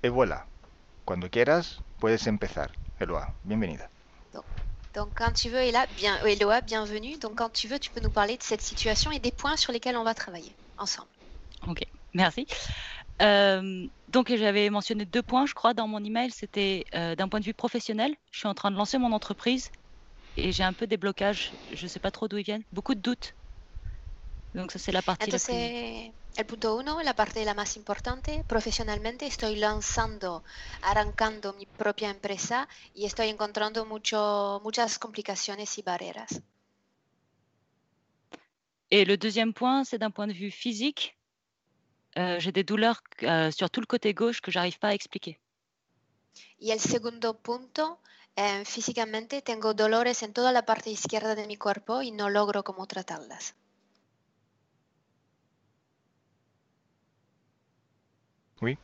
Et voilà, cuando quieras puedes empezar. Eloa, bienvenida. Donc, donc, quand tu veux, Eloa, bienvenue. Donc quand tu veux, tu peux nous parler de cette situation et des points sur lesquels on va travailler ensemble. Ok, merci. Donc j'avais mentionné 2 points, je crois, dans mon email. C'était d'un point de vue professionnel. Je suis en train de lancer mon entreprise et j'ai un peu des blocages. Je ne sais pas trop d'où ils viennent. Beaucoup de doutes. Donc ça, c'est la partie la plus... Entonces, el punto uno, la parte la más importante, profesionalmente arrancando mi propia empresa y estoy encontrando muchas complicaciones y barreras. Et le deuxième point, c'est d'un point de vue physique. J'ai des douleurs sur tout le côté gauche que j'arrive pas à expliquer. Y el segundo punto, físicamente tengo dolores en toda la parte izquierda de mi cuerpo y no logro cómo tratarlas. Oui.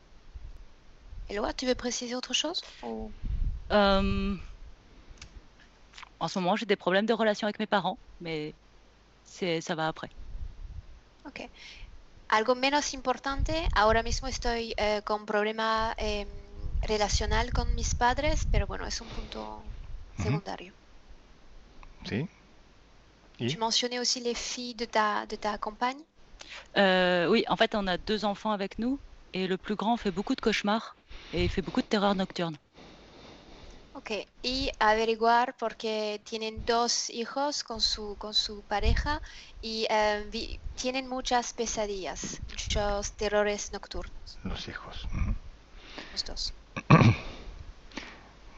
Eloi, tu veux préciser autre chose ou... En ce moment, j'ai des problèmes de relation avec mes parents, mais ça va après. Ok. Algo menos importante, ahora mismo estoy con problema relacional con mis padres, pero bueno, es un punto Mhm. secondario. Sí. Tu ¿Y? mentionnais aussi les filles de ta compagne. Oui, en fait, on a 2 enfants avec nous et le plus grand fait beaucoup de cauchemars et il fait beaucoup de terreurs nocturnes. Ok, y averiguar porque tienen dos hijos con su pareja y tienen muchas pesadillas, muchos terrores nocturnos, Los hijos. Mhm. los dos.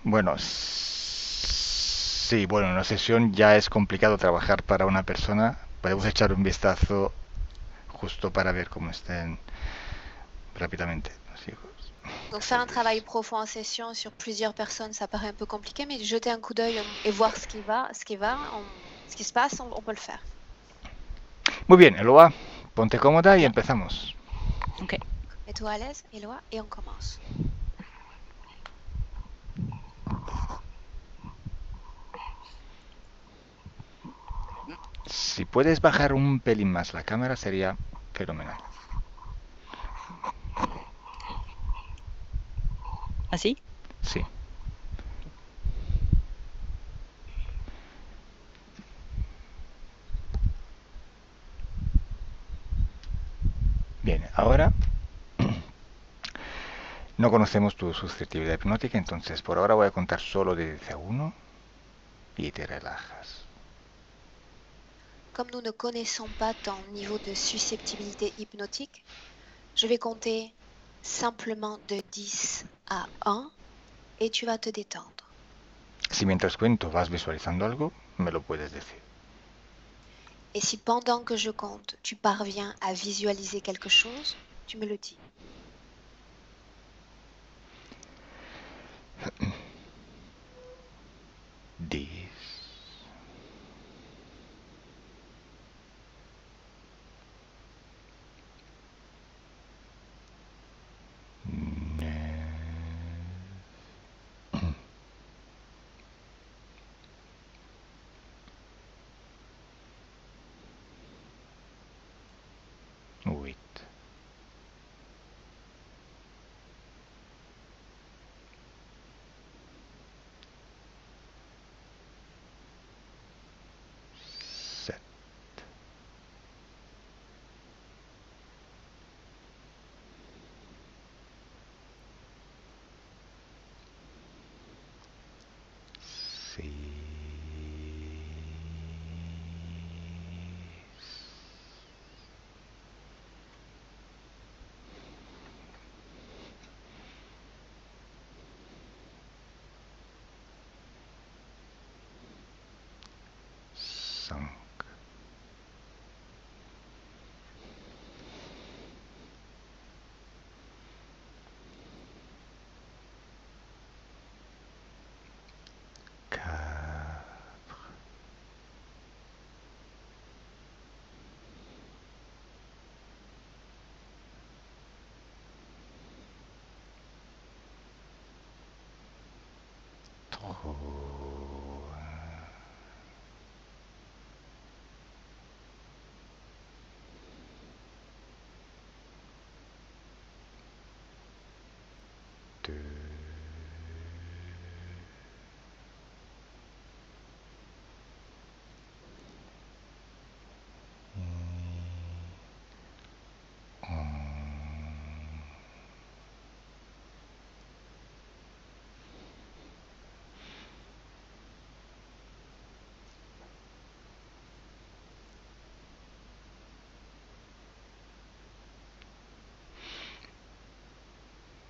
Bueno, sí, bueno, en una sesión ya es complicado trabajar para una persona. Podemos echar un vistazo justo para ver cómo estén rápidamente los hijos. Donc faire un travail profond en session sur plusieurs personnes, ça paraît un peu compliqué, mais jeter un coup d'œil et voir ce qui se passe, on peut le faire. Muy bien, Eloa, ponte cómoda y Bien. empezamos. Ok. Mets-toi à l'aise, Eloi, et on commence. Si puedes bajar un pelín más la cámara sería fenomenal. Así. Sí. Bien, ahora no conocemos tu susceptibilidad hipnótica, entonces por ahora voy a contar solo de 10 a 1 y te relajas. Comme nous ne connaissons pas ton niveau de susceptibilité hypnotique, je vais compter simplement de 10 à 1 et tu vas te détendre. Si mientras cuento vas visualizando algo, me lo puedes decir. Et si pendant que je compte, tu parviens à visualiser quelque chose, tu me le dis. 10, 9, 8, 7, 6, 5, 4,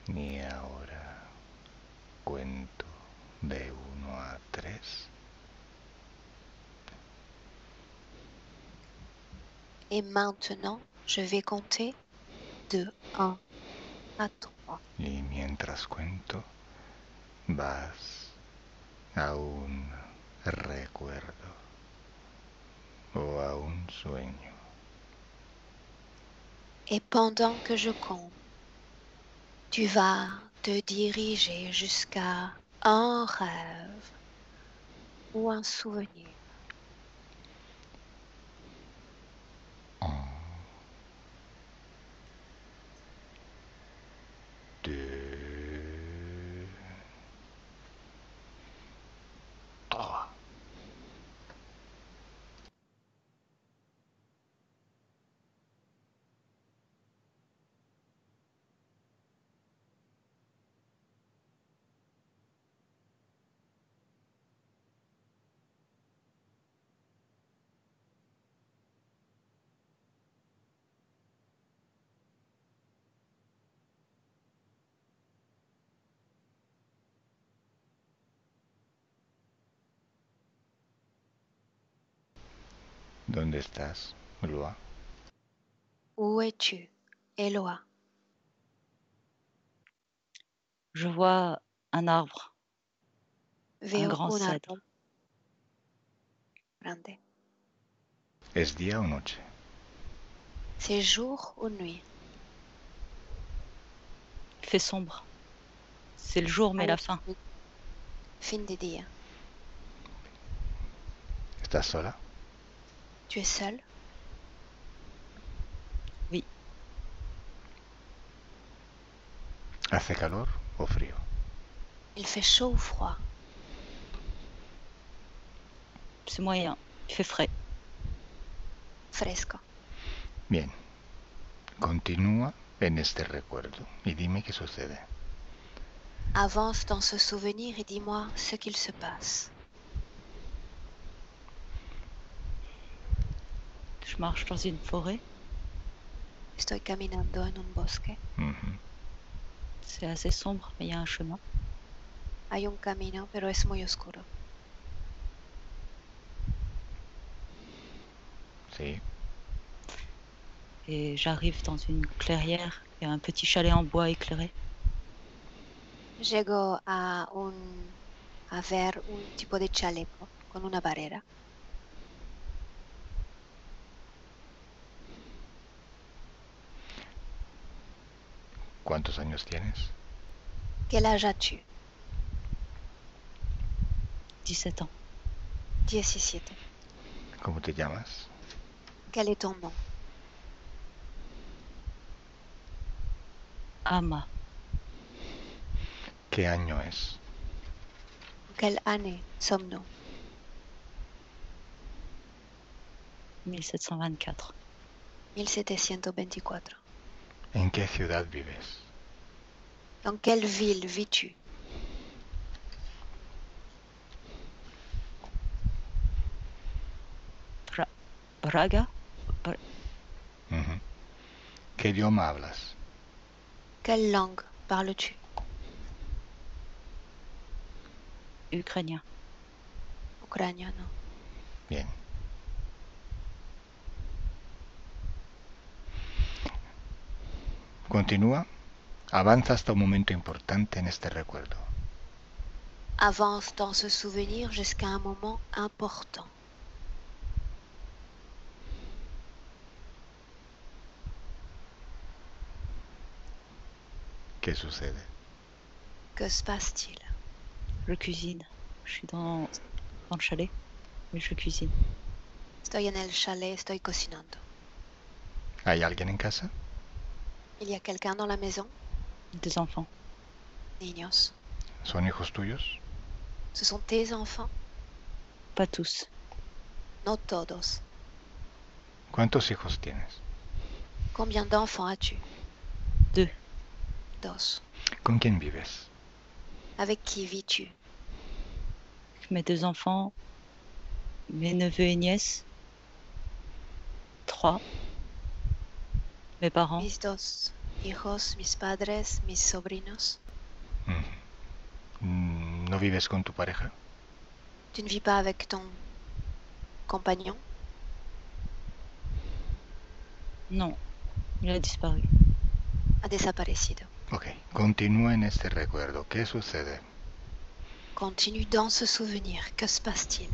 Y ahora cuento de 1 a 3. Et maintenant, je vais compter de 1 à 3. Y mientras cuento, vas a un recuerdo o a un sueño. Et pendant que je compte, tu vas te diriger jusqu'à un rêve ou un souvenir. 1, 2, 3. ¿Dónde estás, Lua? Où es-tu, Eloi? Je vois un arbre, un Veo grand un cèdre. árbol grande. ¿Es día o noche? C'est jour ou nuit? Il fait sombre. C'est le jour, mais la Alors, fin. fin de día. ¿Estás sola? Tu es seul? Oui, ¿Hace calor o frío? Il fait chaud ou froid? c'est moyen. Il fait frais. Fresco. Bien. Continúa en este recuerdo y dime qué sucede. Avance dans ce souvenir et dis-moi ce qu'il se passe. Je marche dans une forêt. Estoy caminando en un bosque. Ujú. C'est assez sombre, mais il y a un chemin. Hay un camino, pero es muy oscuro. Sí. Et j'arrive dans une clairière. Il y a un petit chalet en bois éclairé. Llego a ver un tipo de chaleco con una barrera. ¿Cuántos años tienes? Quel âge as-tu? 17 ans. 17. ¿Cómo te llamas? Quel est ton nom? Ama. ¿Qué año es? Quelle année sommes-nous? 1724. 1724. ¿En qué ciudad vives? Dans quelle ville vis-tu? Braga. Ujú. ¿Qué idioma hablas? Quelle langue parles-tu? Ukrainien. Ucraniano. Bien. Continúa. Avanza hasta un momento importante en este recuerdo. Avance dans ce souvenir jusqu'à un moment important. ¿Qué sucede? Que se passe-t-il? Je cuisine. Je suis dans le chalet, mais je cuisine. Estoy en el chalet, estoy cocinando. ¿Hay alguien en casa? Il y a quelqu'un dans la maison? Des enfants. niños. ¿Son hijos tuyos? Ce sont tes enfants? Pas tous. No todos. ¿Cuántos hijos tienes? Combien d'enfants as-tu? 2. Dos. ¿Con quién vives? Avec qui vis-tu? Mes 2 enfants, mes neveux et nièces. 3. Mes parents. Mis dos hijos, mis padres, mis sobrinos. ¿No vives con tu pareja? Tu ne vis pas avec ton compagnon? Non, il a disparu. Ha desaparecido. Ok, continúa en este recuerdo. ¿Qué sucede? Continue dans ce souvenir. Que se passe-t-il?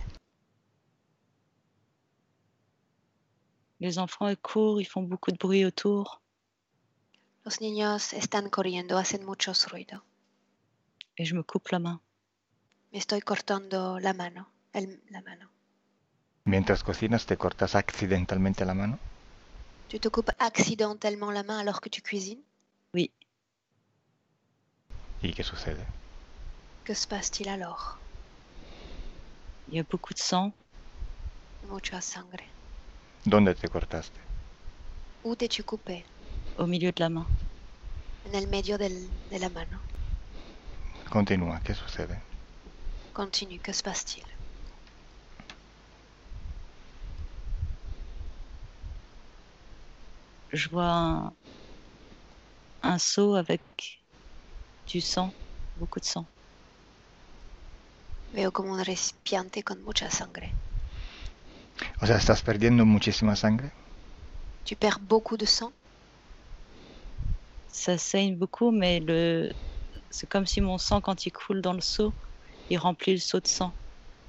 Les enfants ils courent, ils font beaucoup de bruit autour. Los niños están corriendo, hacen mucho ruido. Et je me coupe la main. Me estoy cortando la mano. La mano. Mientras cocinas, ¿te cortas accidentalmente la mano? Tu te coupes accidentellement la main alors que tu cuisines? Oui. ¿Y qué sucede? Que se passe-t-il alors? Il y a beaucoup de sang. Mucha sangre. ¿Dónde te cortaste? Où t'es-tu coupé? Au milieu de la main. En el medio de la mano. Continúa, ¿qué sucede? Continue, que se passe-t-il? Je vois un seau avec du sang, beaucoup de sang. Veo como un recipiente con mucha sangre. O sea, ¿estás perdiendo muchísima sangre? Tu perds beaucoup de sang? Ça saigne beaucoup, mais c'est comme si mon sang, quand il coule dans le seau, il remplit le seau de sang.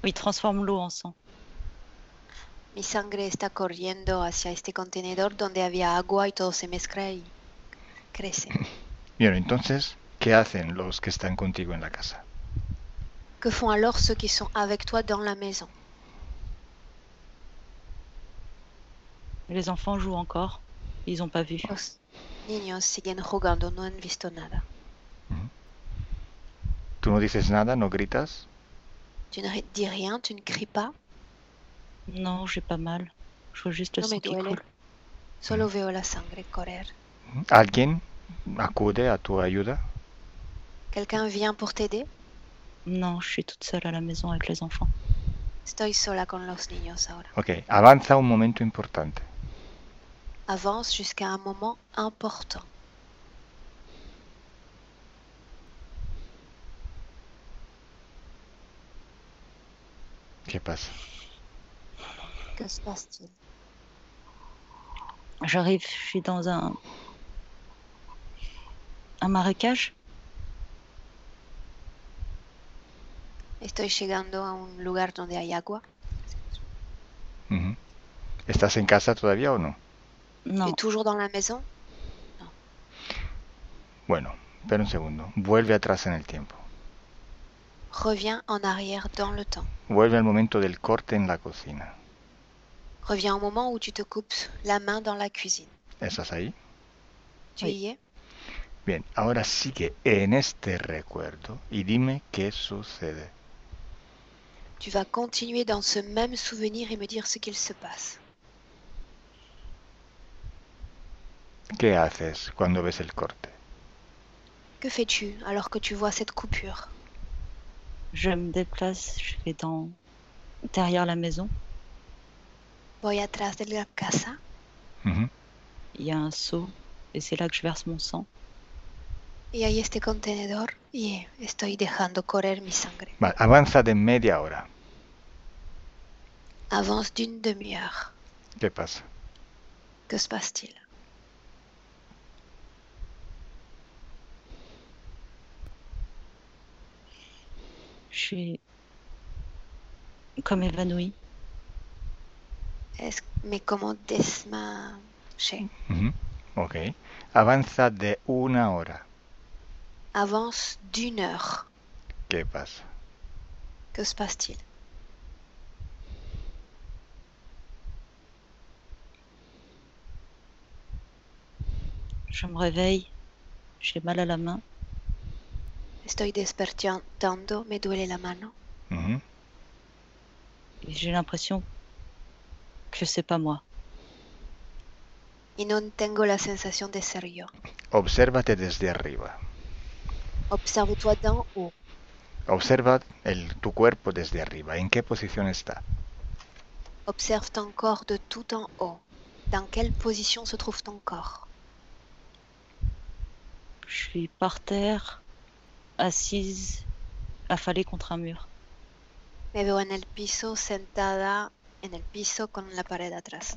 Il transforme l'eau en sang. Mi sangre está corriendo hacia este contenedor donde había agua y todo se mezcla y crece. Bien, entonces, ¿qué hacen los que están contigo en la casa? Que font alors ceux qui sont avec toi dans la maison? Les enfants jouent encore. Ils n'ont pas vu. Los niños siguen jugando, no han visto nada. ¿Tú no dices nada, no gritas? Tu ne dis rien, tu ne cries pas? Non, j'ai pas mal. Je vois juste le No me sang qui duele. coule. Solo veo la sangre correr. ¿Alguien acude a tu ayuda? Quelqu'un vient pour t'aider? Non, je suis toute seule à la maison avec les enfants. Estoy sola con los niños ahora. Ok, avanza un momento importante. Avance jusqu'à un moment important. ¿Qué pasa? Que se passe-t-il? J'arrive, je suis dans un marécage. Estoy llegando a un lugar donde hay agua. Ujú. ¿Estás en casa todavía o no? Tu Non, es toujours dans la maison? Bueno, espera un segundo. Vuelve atrás en el tiempo. Reviens en arrière dans le temps. Vuelve al momento del corte en la cocina. Reviens au moment où tu te coupes la main dans la cuisine. ¿Estás ahí? Tu y es? Bien, ahora sigue en este recuerdo y dime qué sucede. Tu vas continuer dans ce même souvenir et me dire ce qu'il se passe. ¿Qué haces cuando ves el corte? Que fais-tu alors que tu vois cette coupure? je me déplace, je vais derrière la maison. Voy atrás de la casa. Ujú. Il y a un seau et c'est là que je verse mon sang. Y hay este contenedor y estoy dejando correr mi sangre. Vale, avanza de media hora. Avance d'une demi-heure. ¿Qué pasa? Que se passe-t-il? Je suis comme évanouie. Me como desmaché. Ujú. Ok. Avanza de una hora. Avance d'une heure. ¿Qué pasa? Que se passe-t-il? Je me réveille, j'ai mal à la main. Estoy despertando, me duele la mano. Ujú. Et j'ai l'impression que c'est pas moi. Y no tengo la sensación de ser yo. Obsérvate desde arriba. Observe-toi d'en haut. Observa tu cuerpo desde arriba. ¿En qué posición está? Observe ton corps de tout en haut. Dans quelle position se trouve ton corps? Je suis par terre, assise, affalée contre un mur. Me veo en el piso, sentada en el piso con la pared atrás.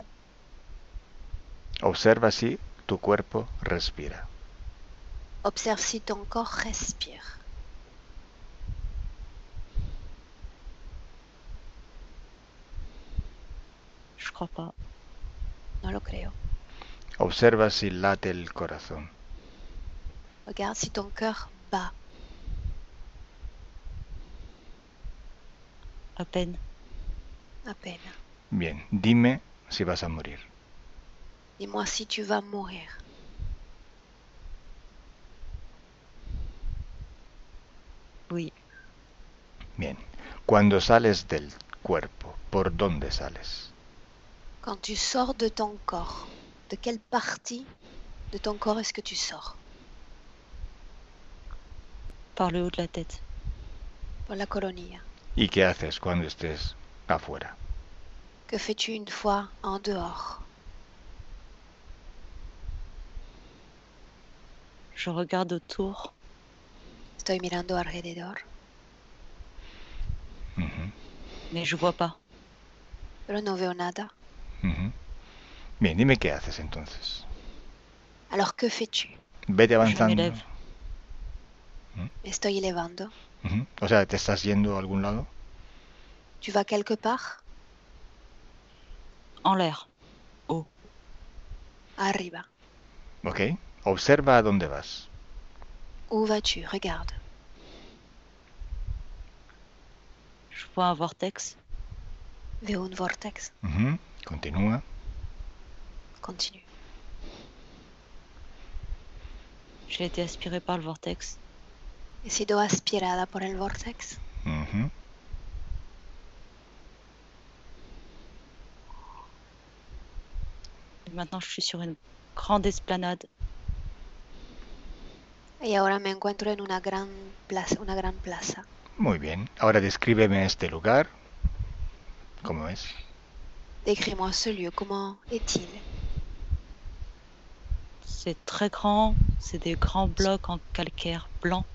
Observa si tu cuerpo respira. Observe si ton corps respire. Je crois pas. No lo creo. Observa si late el corazón. Regarde si ton cœur bat. À peine. À peine. Bien, dime si vas a morir. Dis-moi si tu vas mourir. Oui. Bien, cuando sales del cuerpo, ¿por dónde sales? Quand tu sors de ton corps, de quelle partie de ton corps est-ce que tu sors? Par le haut de la tête. Por la coronilla. ¿Y qué haces cuando estés afuera? Que fais-tu une fois en dehors? Je regarde autour. Estoy mirando alrededor, Ujú, Mais je vois pas. pero no veo nada. ujú. Bien, dime qué haces entonces. Alors que fais-tu? Vete Je avanzando. m'élève. Me estoy elevando. Ujú. O sea, ¿te estás yendo a algún lado? Tu vas quelque part? En l'air. Haut. Arriba. Ok. Observa a dónde vas. Où vas-tu? Regarde. Je vois un vortex. Veo un vortex. Ujú. Continúa. Continue. J'ai été aspirée par le vortex. He sido aspirada por el vortex. Ujú. Et maintenant, je suis sur une grande esplanade. Y ahora me encuentro en una gran plaza. Muy bien. Ahora descríbeme este lugar. ¿Cómo es? Décris-moi ce lieu. Comment est-il? C'est très grand. C'est des grands blocs en calcaire blanc.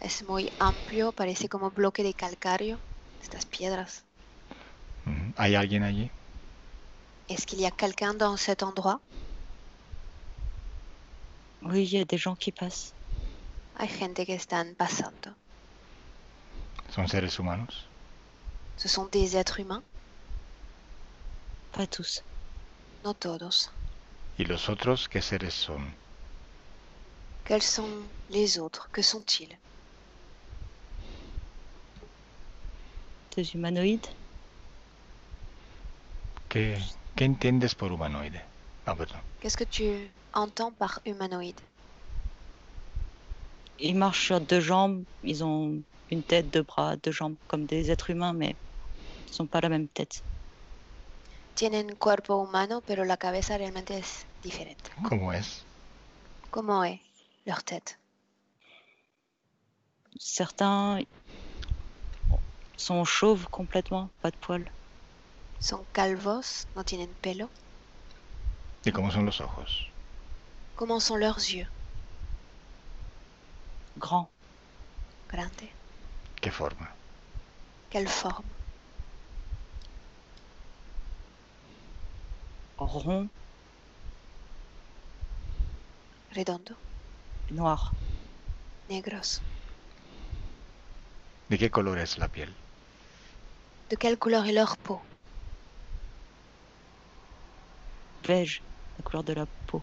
Es muy amplio, parece como bloque de calcario. Estas piedras. Ujú. ¿Hay alguien allí? Est-ce qu'il y a quelqu'un dans cet endroit? Oui, il y a des gens qui passent. Hay gente que están pasando. ¿Son seres humanos? Ce sont des êtres humains, Pas tous. no todos. ¿Y los otros qué seres son? Quels sont les autres? Que sont-ils? Des humanoïdes. ¿Qué entiendes por humanoide? Ah, perdón. Qu'est-ce que tu entends par humanoïde? Ils marchent sur deux jambes. Ils ont une tête, deux bras, deux jambes, comme des êtres humains, mais ils sont pas la même tête. Tienen cuerpo humano, pero la cabeza realmente es diferente. ¿Cómo es? ¿Cómo est leur tête? Certains sont chauves complètement, pas de poils. Son calvos, no tienen pelo. ¿Y cómo son los ojos? Comment sont leurs yeux? Grands. Grandes. ¿Qué forma? Quelle forme? Ronds, Redondo. noirs. Negros. ¿De qué color es la piel? De quelle couleur est leur peau? Beige, la couleur de la peau.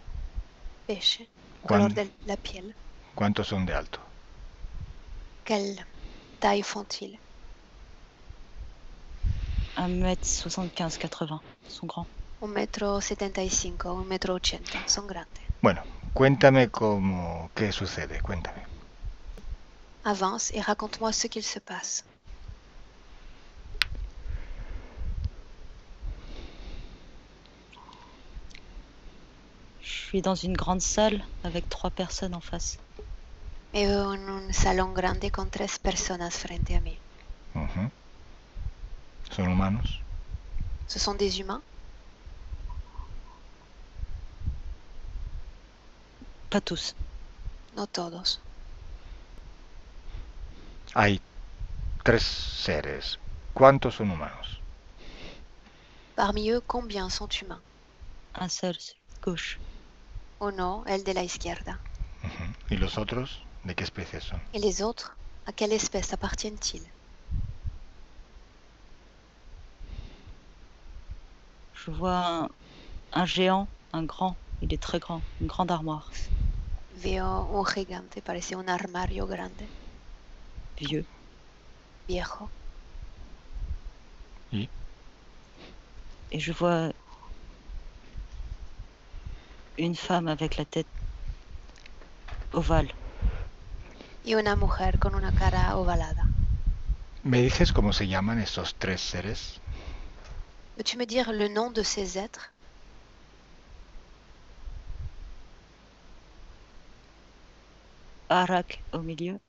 Beige. Cuán- Color de la piel. ¿Cuántos son de alto? Quelle taille font-ils? 1m75-80. Ils sont grands. 1,75 m, 1,80 m. Son grandes. Bueno, cuéntame qué sucede, cuéntame. Avance et raconte-moi ce qu'il se passe. Je suis dans une grande salle avec 3 personnes en face. Me veo en un salón grande con 3 personas frente a mí. Ujú. ¿Son humanos? Ce sont des humains? Pas tous. No todos. Hay 3 seres. ¿Cuántos son humanos? Parmi eux, combien sont humains? Un seul, celui de gauche. Uno, el de la izquierda. Ujú. ¿Y los otros? ¿De qué especie son? Et les autres, à quelle espèce appartiennent-ils? Je vois un géant, un grand. Il est très grand. Une grande armoire. Veo un gigante, parece un armario grande, Vieux. viejo. ¿Y? Et je vois une femme avec la tête ovale. Y una mujer con una cara ovalada. ¿Me dices cómo se llaman esos 3 seres? Peux-tu me dire le nom de ces êtres? Arak au milieu.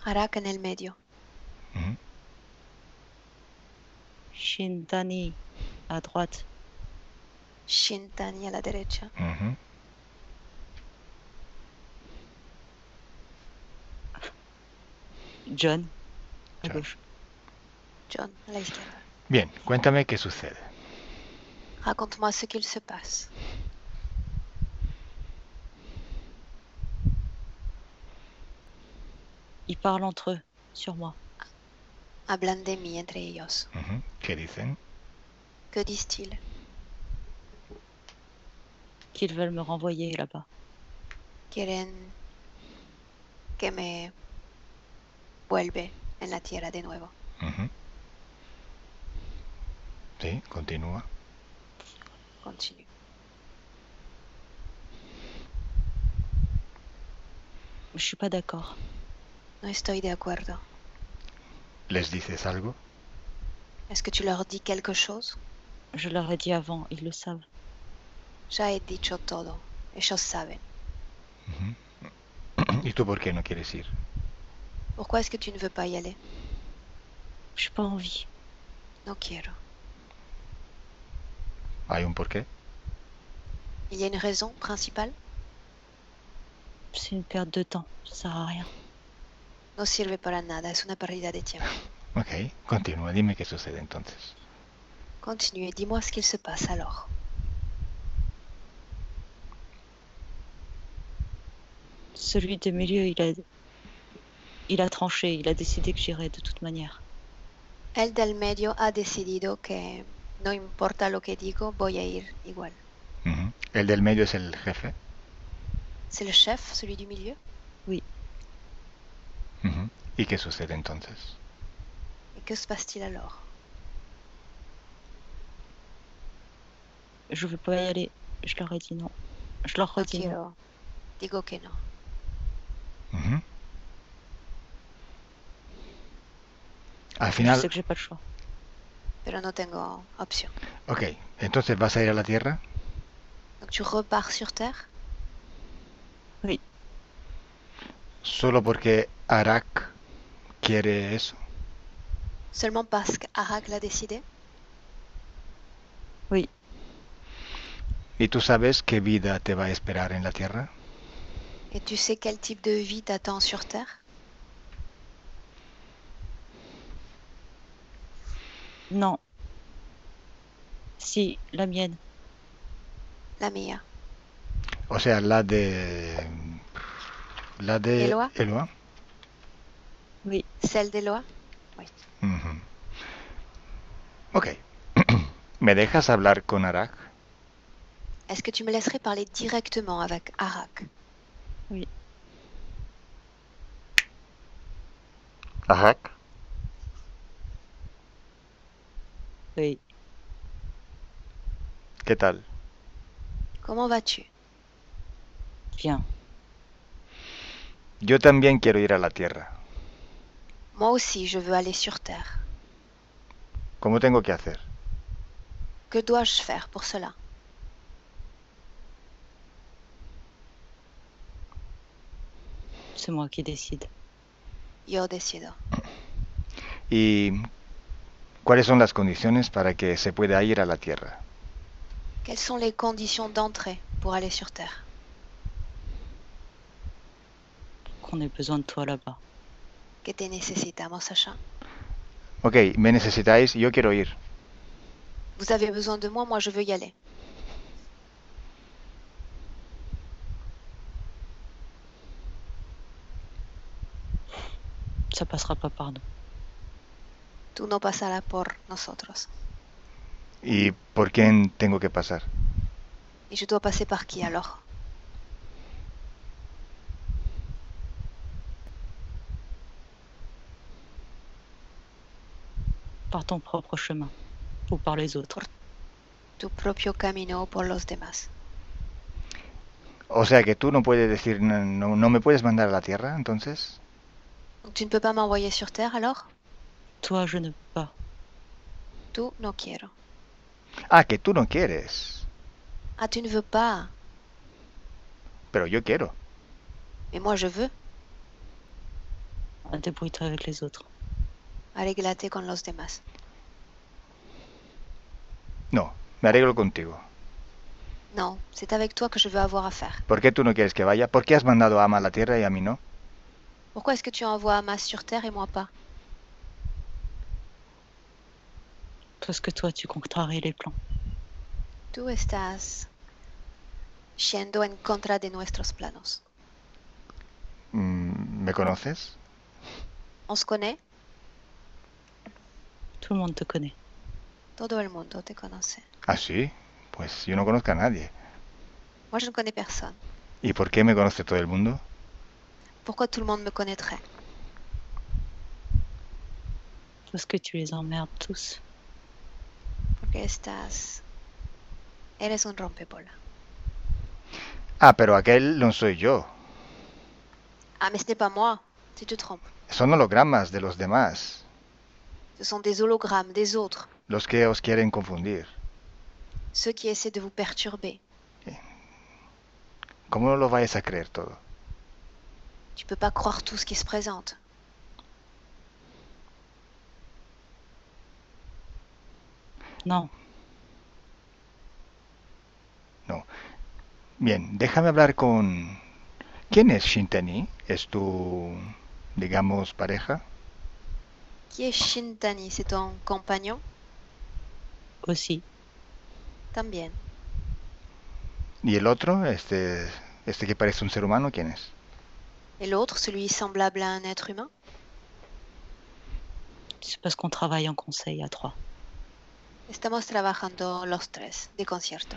Arak en el medio. Ujú. Shintani à droite. Shintani a la derecha. Ujú. John à John. gauche. John a la izquierda. Bien, cuéntame qué sucede. Raconte-moi ce qu'il se passe. Ils parlent entre eux, sur moi. Hablan de mí entre ellos. Ujú. ¿Qué dicen? Que disent-ils? Qu'ils veulent me renvoyer là-bas. Quieren que me vuelve en la tierra de nuevo. Ujú. Sí, continúa. Continue. Je suis pas d'accord. No estoy de acuerdo. ¿Les dices algo? Est-ce que tu leur dis quelque chose? Je leur ai dit avant, ils le savent. Ya he dicho todo. Ellos saben. Ujú. ¿Y tú por qué no quieres ir? Pourquoi est-ce que tu ne veux pas y aller? J'ai pas envie. No quiero. ¿Hay un porqué? Il y a une raison principale? C'est une perte de temps. Ça sert à rien. No sirve para nada. Es una pérdida de tiempo. Ok, continúa, dime qué sucede entonces. Continue et dis-moi ce qu'il se passe alors. Celui de milieu, il a tranché. Il a décidé que j'irais de toute manière. El del medio ha decidido que no importa lo que digo, voy a ir igual. Ujú. ¿El del medio es el jefe? C'est le chef, celui du milieu? Oui. Ujú. ¿Y qué sucede entonces? Et que se passe-t-il alors? Je veux pas y aller. Je leur ai dit non. Je leur No redis non. quiero. Digo que no. Ujú. Al Je final, sais que j'ai pas le choix. Pero no tengo opción. ok, entonces vas a ir a la Tierra. Donc tu repars sur Terre? Oui. Solo porque Arak quiere eso. Seulement parce qu'Arak l'a décidé? Oui. ¿Y tú sabes qué vida te va a esperar en la Tierra? Et tu sais quel type de vie t'attend sur Terre? Non. Si, la mienne. La mia. O sea, la de... La de Eloi? Eloi. Oui. Celle d'Eloi? Oui. Ujú. Ok. ¿Me dejas hablar con Arak? Est-ce que tu me laisserais parler directement avec Arak? Oui. Arak. Oui. ¿Qué tal? Comment vas-tu? Bien. Yo también quiero ir a la Tierra. Moi aussi, je veux aller sur Terre. ¿Cómo tengo que hacer? Que dois-je faire pour cela? C'est moi qui décide. Yo decido. ¿Y cuáles son las condiciones para que se pueda ir a la Tierra? Quelles sont les conditions d'entrée pour aller sur Terre? Qu'on ait besoin de toi là-bas. Que te necesitamos allá. Ok, me necesitáis, yo quiero ir. Vous avez besoin de moi, moi je veux y aller. Ça passera pas par nous. Tú no pasarás por nosotros. ¿Y por quién tengo que pasar? Et je dois passer par qui alors? Par ton propre chemin. Ou par les autres. Tu propio camino por los demás. O sea que tú no puedes decir, no me puedes mandar a la Tierra, entonces. Donc tu ne peux pas m'envoyer sur Terre alors? Toi, je ne peux pas. Tú no quiero. Ah, que tú no quieres. Ah, tu ne veux pas. Pero yo quiero. Mais moi je veux. Débrouille-toi avec les autres. Arréglate con los demás. No, me arreglo contigo. Non, c'est avec toi que je veux avoir affaire. ¿Por qué tú no quieres que vaya? ¿Por qué has mandado a Ama a la Tierra y a mí no? Pourquoi est-ce que tu envoies Hamas sur Terre et moi pas? Parce que toi, tu contraries les plans. Tú estás yendo en contra de nuestros planos. ¿Me conoces? On se connaît? Tout le monde te connaît. Todo el mundo te conoce. Ah, sí. Pues yo no conozco a nadie. Moi je ne connais personne. ¿Y por qué me conoce todo el mundo? Pourquoi tout le monde me connaîtrait? Parce que tu les emmerdes tous. Porque eres un rompebola. Ah, pero aquel no soy yo. Ah, mais ce n'est pas moi. Tu te trompes. Son hologramas de los demás, Ce sont des hologrammes des autres. los que os quieren confundir. Ceux qui essaient de vous perturber. ¿Cómo lo vais a creer todo? Tu peux pas croire tout ce qui se présente. Non. No. Bien, déjame hablar con... ¿Quién es Shintani? ¿Es tu, digamos, pareja? Qui est Shintani? C'est ton compagnon? Aussi. También. ¿Y el otro? Este que parece un ser humano, ¿quién es? Et l'autre, celui semblable à un être humain? C'est parce qu'on travaille en conseil à trois. Estamos trabajando los tres, de concierto.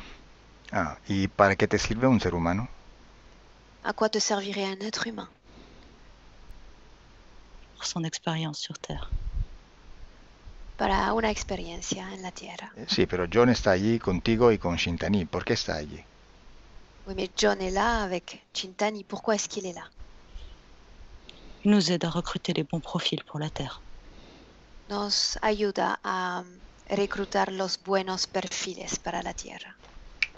Ah, ¿y para qué te sirve un ser humano? À quoi te servirait un être humain? Pour son expérience sur Terre. Para una experiencia en la Tierra. Sí, pero John está allí contigo y con Shintani. ¿Por qué está allí? Oui, mais John est là avec Shintani. Pourquoi est-ce qu'il est là? Il nous aide à recruter les bons profils pour la Terre. Nos ayuda a reclutar los buenos perfiles para la Tierra.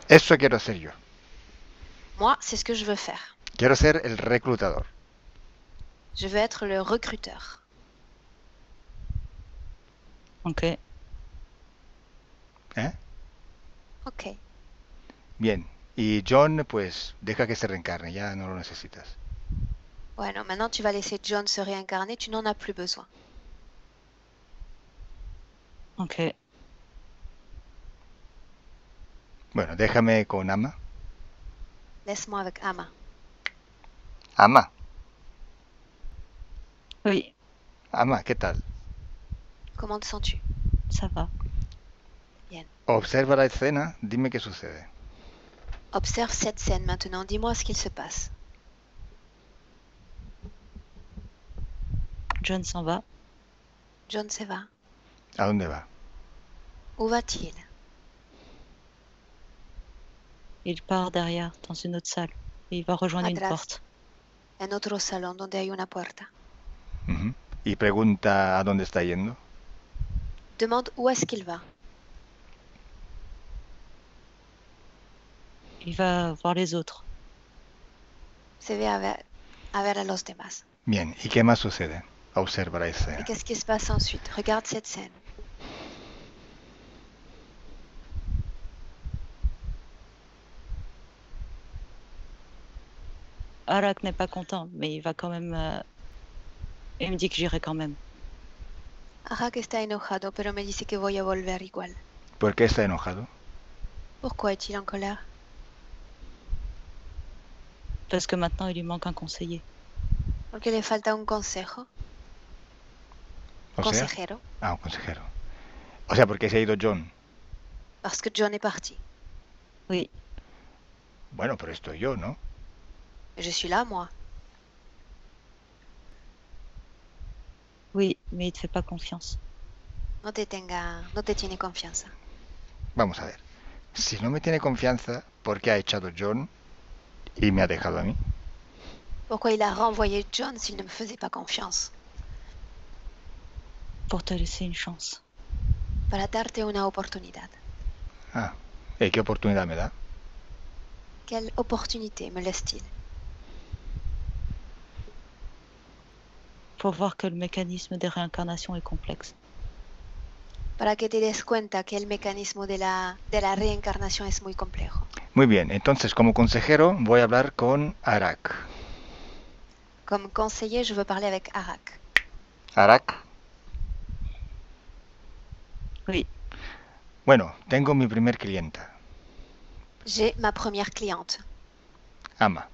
Eso quiero hacer yo. Moi, c'est ce que je veux faire. Quiero ser el reclutador. Je veux être le recruteur. Ok. ¿Eh? Ok. Bien. Y John, pues, deja que se reencarne. Ya no lo necesitas. Bueno, maintenant tu vas laisser John se réincarner, tu n'en as plus besoin. Ok. Bueno, déjame con Ama. Laisse-moi avec Ama. Ama, Oui, Ama, ¿qué tal? Comment te sens-tu? ça va. Observa la escena, dime qué sucede. Observe cette scène maintenant, dis-moi ce qu'il se passe. John s'en va. John se va. ¿A dónde va? Où va-t-il? Il part derrière, dans une autre salle. Et il va rejoindre une Atrás. porte. en otro salón donde hay una puerta. Ujú. Y pregunta a dónde está yendo. Demande où est-ce qu'il va. Il va voir les autres. Se ve a ver a los demás. Bien, ¿y qué más sucede? Observa la Et escena. qu'est-ce qui se passe ensuite? Regarde cette scène. Arak n'est pas content, mais il va quand même. Il me dit que j'irai quand même. Arak está enojado, pero me dice que voy a volver igual. ¿Por qué está enojado? Pourquoi est-il en colère? Parce que maintenant, il lui manque un conseiller. Porque le falta un consejo. O sea, Consejero. un consejero. O sea, porque se ha ido John. Parce que John est parti. Oui, Bueno, pero estoy yo, ¿no? Je suis là, moi. oui, mais il te fait pas confiance. No te tiene confianza. Vamos a ver. Si no me tiene confianza, ¿por qué ha echado John y me ha dejado a mí? Pourquoi il a renvoyé John s'il ne me faisait pas confiance? Pour te laisser une chance. Para darte una oportunidad. Ah, ¿y qué oportunidad me da? Quelle opportunité me laisse-t-il? Pour voir que le mécanisme des réincarnations est complexe. Para que te des cuenta que el mecanismo de la reencarnación es muy complejo. Muy bien, entonces como consejero voy a hablar con Arak. Comme conseiller, je veux parler avec Arak. Arak. Oui, Bueno, tengo mi primer clienta, J'ai ma première cliente. Ama.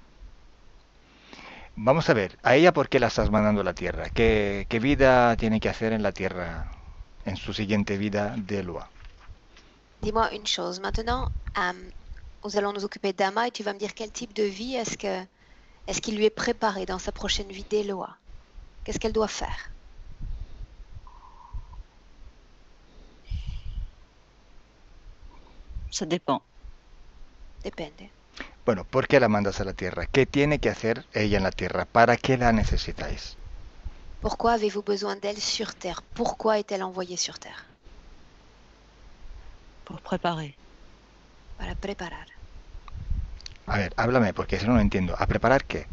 Vamos a ver, ¿a ella por qué la estás mandando a la Tierra? ¿Qué vida tiene que hacer en la Tierra en su siguiente vida de Lua? Dis-moi une chose. Maintenant, nous allons nous occuper d'Ama et tu vas me dire quel type de vie est-ce qu'il lui est préparé dans sa prochaine vie d'Eloa. Qu'est-ce qu'elle doit faire? ça dépend. Depende. Bueno, ¿por qué la mandas a la Tierra? ¿Qué tiene que hacer ella en la Tierra? ¿Para qué la necesitáis? Pourquoi avez-vous besoin d'elle sur Terre? Pourquoi est-elle envoyée sur Terre? Pour préparer. Para preparar. A ver, háblame, porque si no, no entiendo. ¿A preparar qué?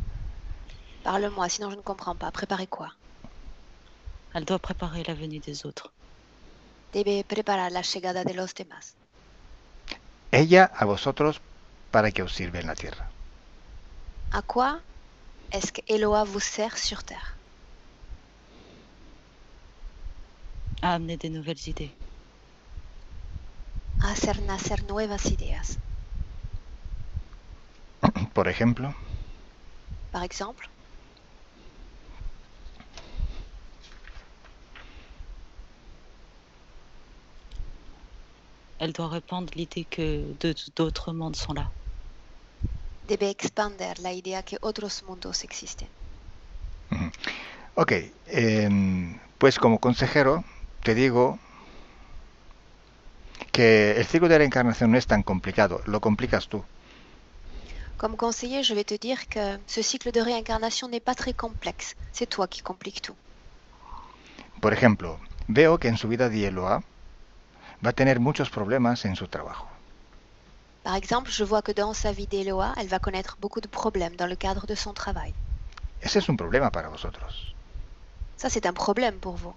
Parle-moi, sinon je ne comprends pas. Préparer quoi? Elle doit préparer la venue des autres. Debe preparar la llegada de los demás. Ella a vosotros para que os sirve en la Tierra. À quoi est-ce que Eloa vous sert sur Terre? À amener des nouvelles idées. A hacer nacer nuevas ideas. Por ejemplo, Par exemple, Elle doit répandre l'idée que d'autres mondes sont là. debe expander la idea que otros mundos existen. ok, pues como consejero te digo que el ciclo de reencarnación no es tan complicado, lo complicas tú. Comme conseiller, je vais te dire que ce cycle de réincarnation n'est pas très complexe. C'est toi qui compliques tout. Por ejemplo, veo que en su vida de Eloa va a tener muchos problemas en su trabajo. Par exemple, je vois que dans sa vie d'Eloa, elle va connaître beaucoup de problèmes dans le cadre de son travail. Ese es un problema para vosotros, Ça, c'est un problème pour vous.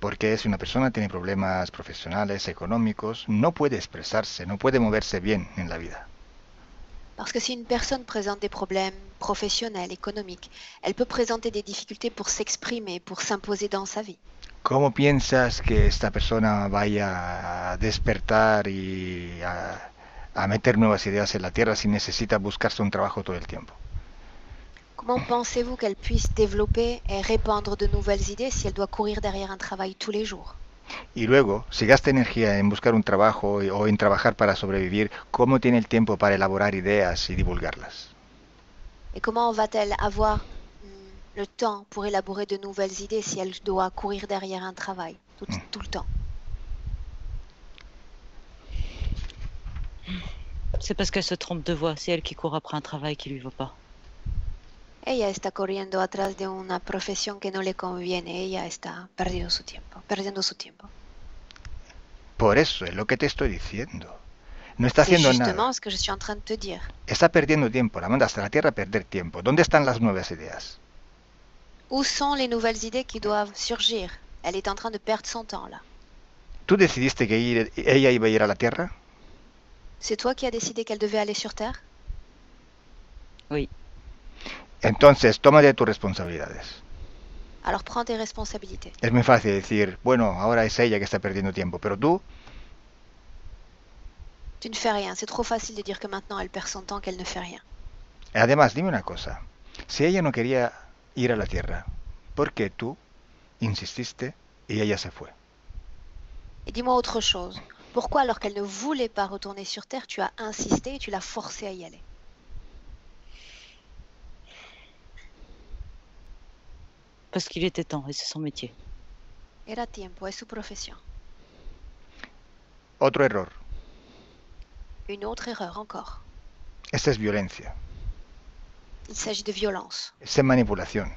porque si una persona tiene problemas profesionales, económicos, no puede expresarse, no puede moverse bien en la vida. Parce que si une personne présente des problèmes professionnels, économiques, elle peut présenter des difficultés pour s'exprimer, pour s'imposer dans sa vie. ¿Cómo piensas que esta persona vaya a despertar y a meter nuevas ideas en la Tierra si necesita buscarse un trabajo todo el tiempo? Comment pensez-vous qu'elle puisse développer et répandre de nouvelles idées si elle doit courir derrière un travail tous les jours? Y luego, si gasta energía en buscar un trabajo o en trabajar para sobrevivir, ¿cómo tiene el tiempo para elaborar ideas y divulgarlas? Et comment va-t-elle avoir le temps pour élaborer de nouvelles idées si elle doit courir derrière un travail tout le temps? C'est parce qu'elle se trompe de voie. C'est elle qui court après un travail qui lui vaut pas. Ella está corriendo atrás de una profesión que no le conviene. Ella está perdiendo su tiempo. Por eso es lo que te estoy diciendo. No está C'est haciendo justement nada. ce que je suis en train de te dire. Está perdiendo tiempo. La manda hasta la Tierra a perder tiempo. ¿Dónde están las nuevas ideas? Où sont les nouvelles idées qui doivent surgir? Elle est en train de perdre son temps là. ¿Tú decidiste que ella iba a ir a la Tierra? C'est toi qui as décidé qu'elle devait aller sur Terre? Oui. Entonces, tómate tus responsabilidades. Alors prends tes responsabilités. Es muy fácil decir, bueno, ahora es ella que está perdiendo tiempo, pero tú, Tu ne fais rien. C'est trop facile de dire que maintenant elle perd son temps, qu'elle ne fait rien. además, dime una cosa. Si ella no quería ir a la Tierra, ¿por qué tú insististe y ella se fue? Et dis-moi autre chose. Pourquoi, alors qu'elle ne voulait pas retourner sur Terre, tu as insisté et tu l'as forcée à y aller? Parce qu'il était temps et c'est son métier. Era tiempo, es su profesión. Otro error. Une autre erreur encore. Esta es violencia. Il s'agit de violence, Esta es manipulación.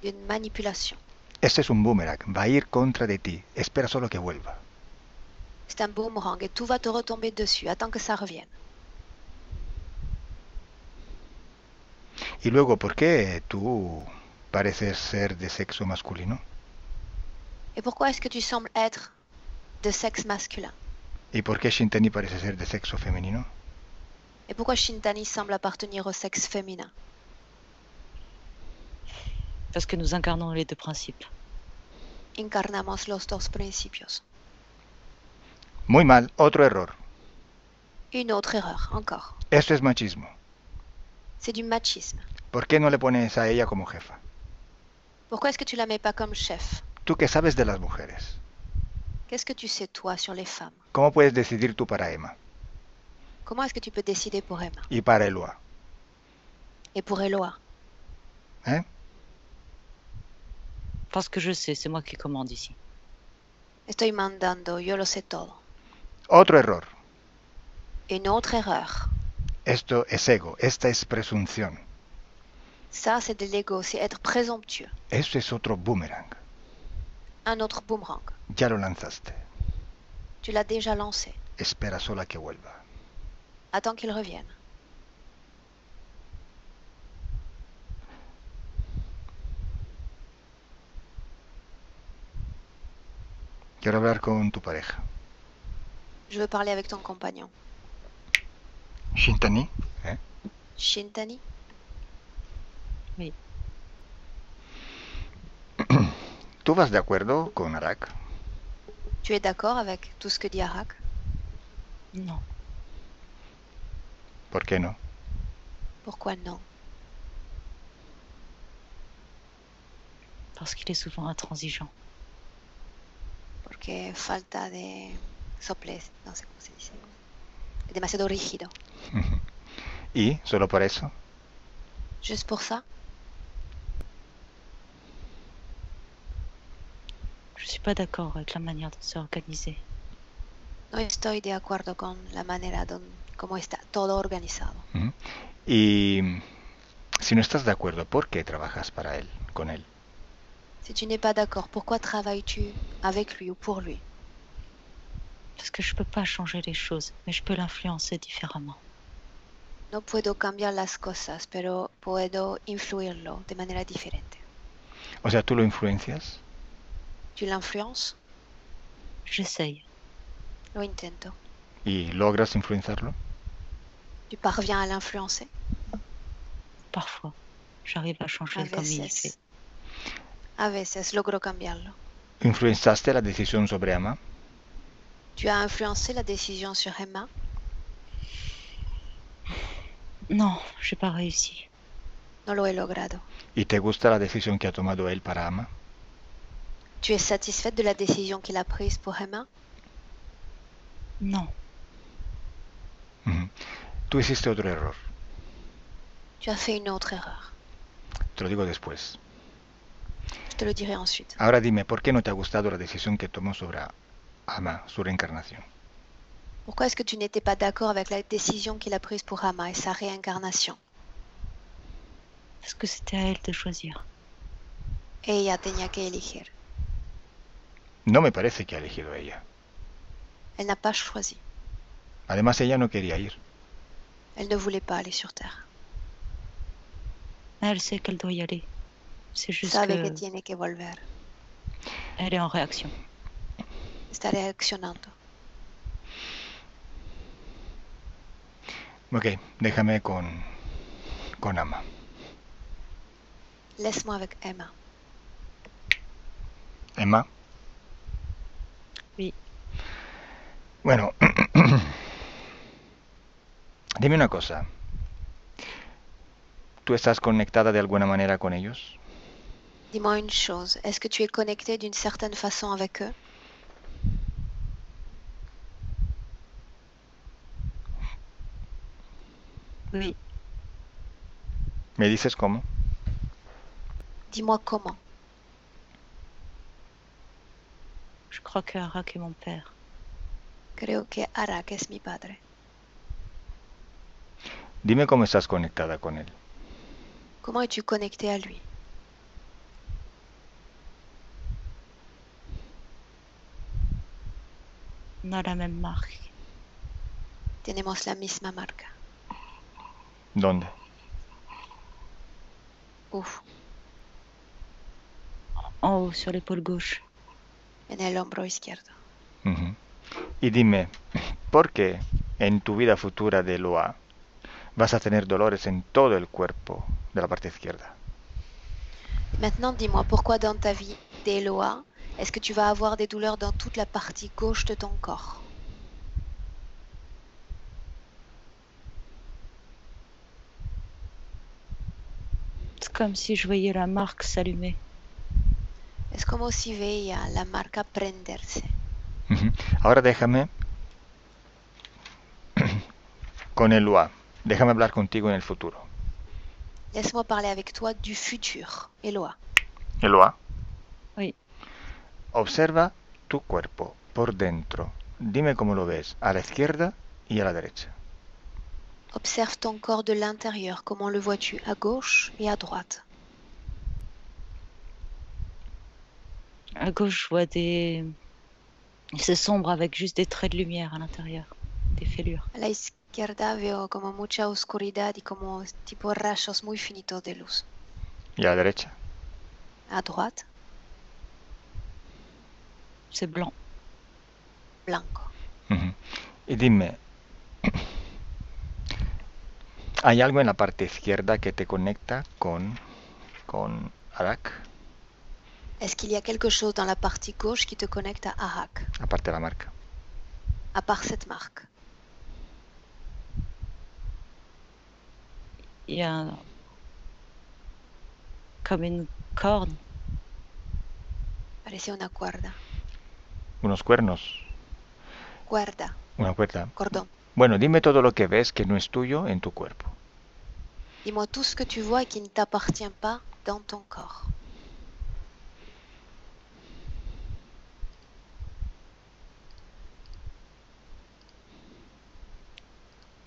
d'une manipulation. Este es un boomerang. Va a ir contra de ti. Espera solo que vuelva. C'est un boomerang et tout va te retomber dessus. Attends que ça revienne. Y luego, ¿por qué tú pareces ser de sexo masculino? Et pourquoi est-ce que tu sembles être de sexe masculin? ¿Y por qué Shintani parece ser de sexo femenino? Et pourquoi Shintani semble appartenir au sexe féminin? Parce que nous incarnons les deux principes. Encarnamos los dos principios. Muy mal. Otro error. Une autre erreur, encore. Esto es machismo. C'est du machisme. ¿Por qué no le pones a ella como jefa? Pourquoi est-ce que tu la mets pas comme chef? ¿Tú qué sabes de las mujeres? Qu'est-ce que tu sais, toi, sur les femmes? ¿Cómo puedes decidir tú para Emma Comment est-ce que tu peux décider pour Emma y para Eloa? et pour Eloa? ¿Eh? Parce que je sais, c'est moi qui commande ici. Estoy mandando, yo lo sé todo. Otro error. Une autre erreur. Esto es ego. Esta es presunción. Ça, c'est de l'ego, c'est être présomptueux. Eso es otro boomerang. Un autre boomerang. Ya lo lanzaste. Tu l'as déjà lancé. Espera solo a que vuelva. Attends qu'il revienne. Quiero hablar con tu pareja. Je veux parler avec ton compagnon. Shintani, ¿eh? Shintani? Oui. ¿Tú vas de acuerdo con Arak? Tu es d'accord avec tout ce que dit Arak? Non. ¿Por qué no? Pourquoi non? Parce qu'il est souvent intransigeant. Porque falta de soplez, no sé cómo se dice. Es demasiado rígido. ¿Y solo por eso? Juste pour ça? Je suis pas d'accord avec la manière de se organiser. No estoy de acuerdo con la manera como está todo organizado. Ujú. Y si no estás de acuerdo, ¿por qué trabajas para él, con él? Si tu n'es pas d'accord, pourquoi travailles-tu avec lui ou pour lui? Parce que je peux pas changer les choses, mais je peux l'influencer différemment. No puedo cambiar las cosas, pero puedo influirlo de manera diferente. O sea, ¿tú lo influencias? Tu l'influences? J'essaye. Lo intento. ¿Y logras influenciarlo? Tu parviens à l'influencer? Parfois, j'arrive à changer comme il est fait. A veces logro cambiarlo. ¿Influenciaste la decisión sobre Ama? Tu as influencé la décision sur Emma? Non, j'ai pas réussi. No lo he logrado. ¿Y te gusta la decisión que ha tomado él para Ama? Tu es satisfaite de la décision qu'il a prise pour Emma? Non. Ujú. Tú hiciste otro error. Tu as fait une autre erreur. Te lo digo después. Je te le dirai ensuite. Ahora dime, ¿por qué no te ha gustado la decisión que tomó sobre Ama, su reencarnación? Pourquoi est-ce que tu n'étais pas d'accord avec la décision qu'il a prise pour Ama et sa réincarnation? Est-ce que c'était à elle de choisir? Ella tenía que elegir. No me parece que ha elegido ella. Elle n'a pas choisi. Además, ella no quería ir. Elle ne voulait pas aller sur Terre. Elle sait qu'elle doit y aller. C'est juste Sabe que que tiene que volver. elle est en réaction. Está reaccionando. Ok, déjame con Ama. Laisse-moi avec Emma. Emma. Oui. Bueno, dime una cosa. ¿Tú estás conectada de alguna manera con ellos? Dis-moi une chose. Est-ce que tu es connecté d'une certaine façon avec eux? Oui. ¿Me dices cómo? Dis-moi comment. Je crois que Arak est mon père. Creo que Arak es mi padre. Dime cómo estás conectada con él. Comment es-tu connecté à lui? On a la même marque. Tenemos la misma marca. ¿Dónde? Uf, En haut, sur l'épaule gauche. en el hombro izquierdo. Ujú. Y dime, ¿por qué en tu vida futura de Loa vas a tener dolores en todo el cuerpo de la parte izquierda? Maintenant, dis-moi, pourquoi dans ta vie d'Eloa, est-ce que tu vas avoir des douleurs dans toute la partie gauche de ton corps? C'est comme si je voyais la marque s'allumer. Es como si veía la marca prenderse. Ujú. Ahora déjame con el Loa. Déjame hablar contigo en el futuro. Laisse-moi parler avec toi du futur, Eloa. Eloa. Oui. Observa tu cuerpo por dentro. Dime cómo lo ves, a la izquierda y a la derecha. Observe ton corps de l'intérieur. Comment le vois-tu à gauche et à droite? À gauche, je vois des... C'est sombre avec juste des traits de lumière à l'intérieur. Des fêlures. A la izquierda veo como mucha oscuridad y como tipo rayos muy finitos de luz. ¿Y a la derecha? À droite, C'est blanc. blanco. Ujú. Y dime, ¿hay algo en la parte izquierda que te conecta con Arak? Est-ce qu'il y a quelque chose dans la partie gauche qui te connecte à Arak, Aparte de la marca. à part cette marque? Il y a comme une corde. Parece una cuerda. Unos cuernos. Cuerda, Una cuerda. cordón. Bueno, dime todo lo que ves que no es tuyo en tu cuerpo. Dis-moi tout ce que tu vois et qui ne t'appartient pas dans ton corps.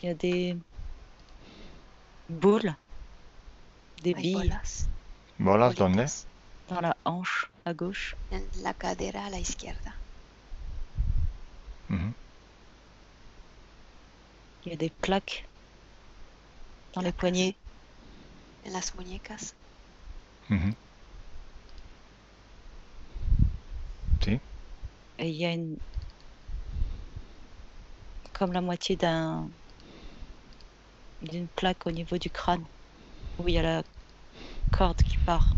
Il y a des boules, des Hay billes bolas, ¿Bolas dónde? bolitas, dans la hanche à gauche. en la cadera a la izquierda. Ujú. Il y a des plaques dans les Placas. poignets. En las muñecas. Ujú. Sí. Et il y a une... comme la moitié d'une plaque au niveau du crâne, où il y a la corde qui part.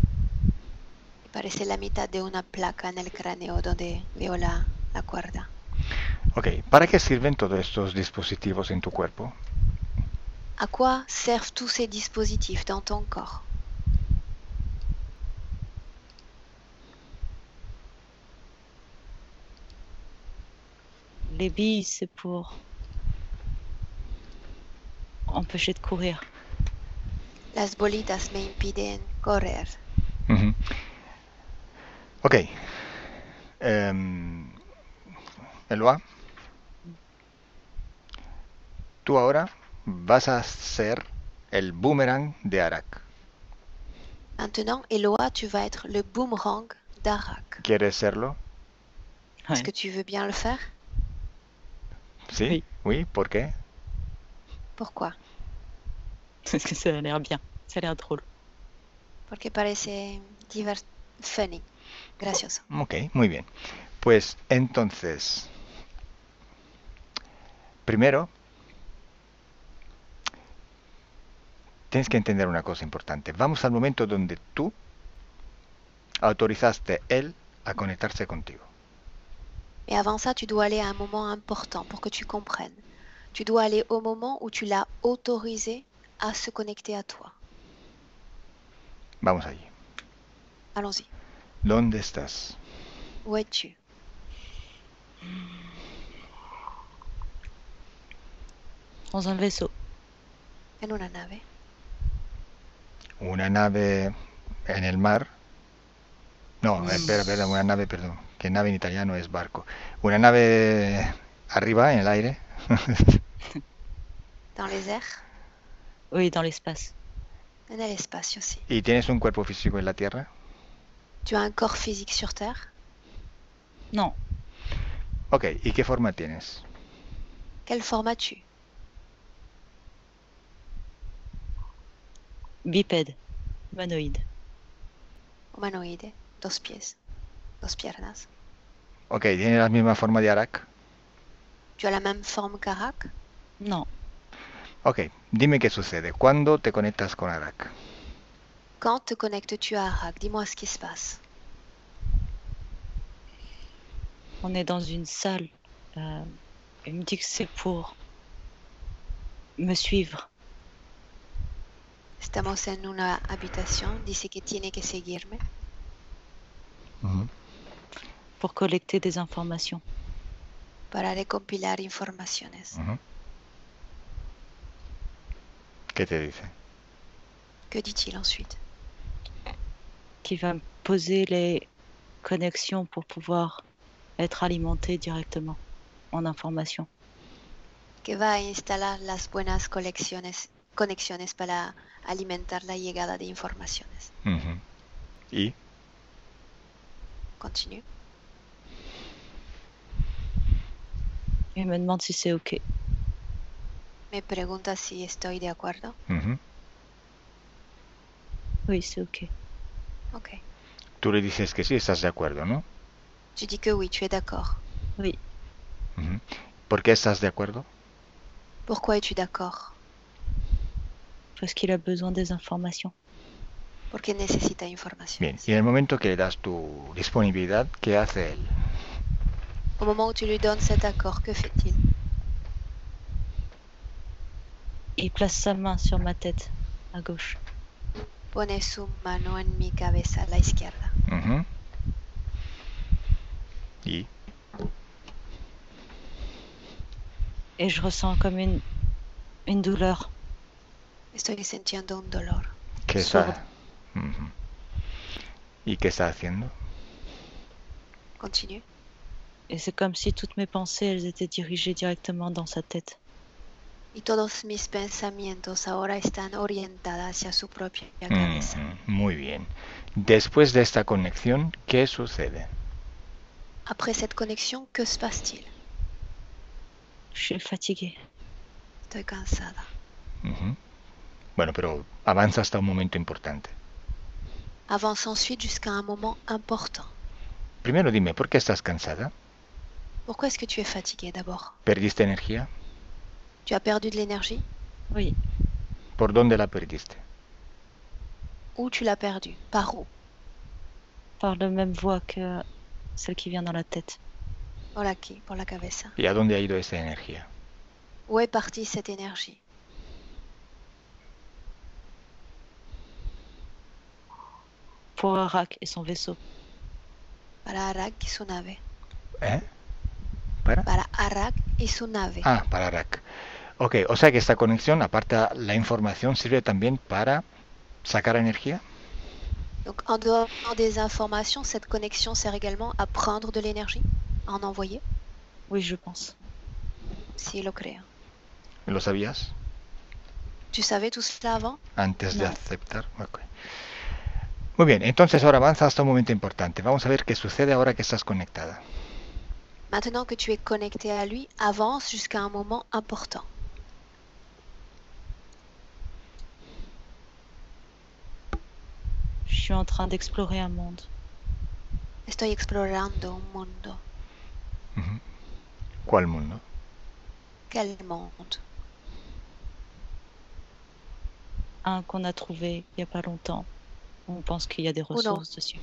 Y parece la mitad de una placa en el cráneo donde veo la cuerda. Ok, ¿para qué sirven todos estos dispositivos en tu cuerpo? À quoi servent tous ces dispositifs dans ton corps? Les billes, c'est pour empêcher de courir. Las bolitas me impiden correr. Ujú. Ok. Eloa, tú ahora vas a ser el boomerang de Arak. Maintenant, Eloa, tu vas être le boomerang d'Arak. ¿Quieres serlo? Est-ce Ouais. que tu veux bien le faire? ¿Sí? Oui. Oui, ¿por qué? Pourquoi? Parce que ça a l'air bien. Ça a l'air drôle. Porque parece funny, gracioso. Ok, muy bien. Pues entonces, primero, tienes que entender una cosa importante. Vamos al momento donde tú autorizaste él a conectarse contigo. Mais avant ça, tu dois aller à un moment important pour que tu comprennes. Tu dois aller au moment où tu l'as autorisé à se connecter à toi. Vamos allí. Allons-y. ¿Dónde estás? Où es-tu? Dans un vaisseau. En una nave. ¿Una nave en el mar? No, espera, una nave, perdón. Que nave en italiano es barco. ¿Una nave arriba, en el aire? Dans les airs? Oui, dans l'espace. En el espacio, sí. ¿Y tienes un cuerpo físico en la Tierra? Tu as un corps physique sur Terre? Non. Ok, ¿y qué forma tienes? Quelle forme as-tu? Bipède. Humanoïde. Humanoide, 2 pies, 2 piernas. Ok, ¿tiene la misma forma de Arak? Tu as la même forme qu'Arak? Non. Ok, dime qué sucede. ¿Cuándo te conectas con Arak? Quand te connectes-tu à Arak? Dis-moi ce qui se passe. On est dans une salle. Il me dit que c'est pour me suivre. Estamos en una habitación, dice que tiene que seguirme Pour collecter des informations. para recopilar informaciones. ¿Qué te dice? Que dit-il ensuite? Qui va me poser les connexions pour pouvoir être alimenté directement en information. Que va a instalar las buenas conexiones para alimentar la llegada de informaciones. ¿Y? Continue. Il me demande si c'est OK. Me pregunta si estoy de acuerdo. Oui, c'est OK. Ok. Tú le dices que sí, estás de acuerdo, ¿no? Tu dis que oui, tu es d'accord. Oui. ¿Por qué estás de acuerdo? Pourquoi es-tu d'accord? Parce qu'il a besoin des informations. Porque necesita Bien, informaciones. y en el momento que le das tu disponibilidad, ¿qué hace él? Au moment où tu lui donnes cet accord, que fait-il? Il place sa main sur ma tête, à gauche. Pone su mano en mi cabeza a la izquierda. ¿Y? Et je ressens comme une douleur. Estoy sintiendo un dolor. ¿Qué está? ¿Y qué está haciendo? Continue. Et c'est comme si toutes mes pensées, elles étaient dirigées directement dans sa tête. Y todos mis pensamientos ahora están orientados hacia su propia cabeza. Muy bien. Después de esta conexión, ¿qué sucede? Après cette connexion, que se passe-t-il? Je suis fatiguée. Estoy cansada. Bueno, pero avanza hasta un momento importante. Avance ensuite jusqu'à un moment important. Primero dime, ¿por qué estás cansada? Pourquoi est-ce que tu es fatiguée d'abord? ¿Perdiste energía? Tu as perdu de l'énergie? Oui. ¿Por dónde la perdiste? Où tu l'as perdue? Par où? Par la même voie que celle qui vient dans la tête. Por aquí, por la cabeza. ¿Y a dónde ha ido esa energía? Où est partie cette énergie? Pour Arak et son vaisseau. Para Arak y su nave. ¿Para? Para Arak y su nave. Ah, para Arak. Ok, o sea que esta conexión, aparte de la información, sirve también para sacar energía. Donc, en dehors des informations, cette connexion sert également à prendre de l'énergie, à en envoyer? Oui, je pense. Sí, lo creo. ¿Lo sabías? Tu savais tout cela avant? Antes de No. aceptar. Ok. Muy bien, entonces ahora avanza hasta un momento importante. Vamos a ver qué sucede ahora que estás conectada. Maintenant que tu es connecté à lui, avance jusqu'à un moment important. Je suis en train d'explorer un monde. Estoy explorando un mundo. Ujú. ¿Cuál mundo? Quel monde? Un qu'on a trouvé il n'y a pas longtemps. On pense qu'il y a des Uno ressources dessus.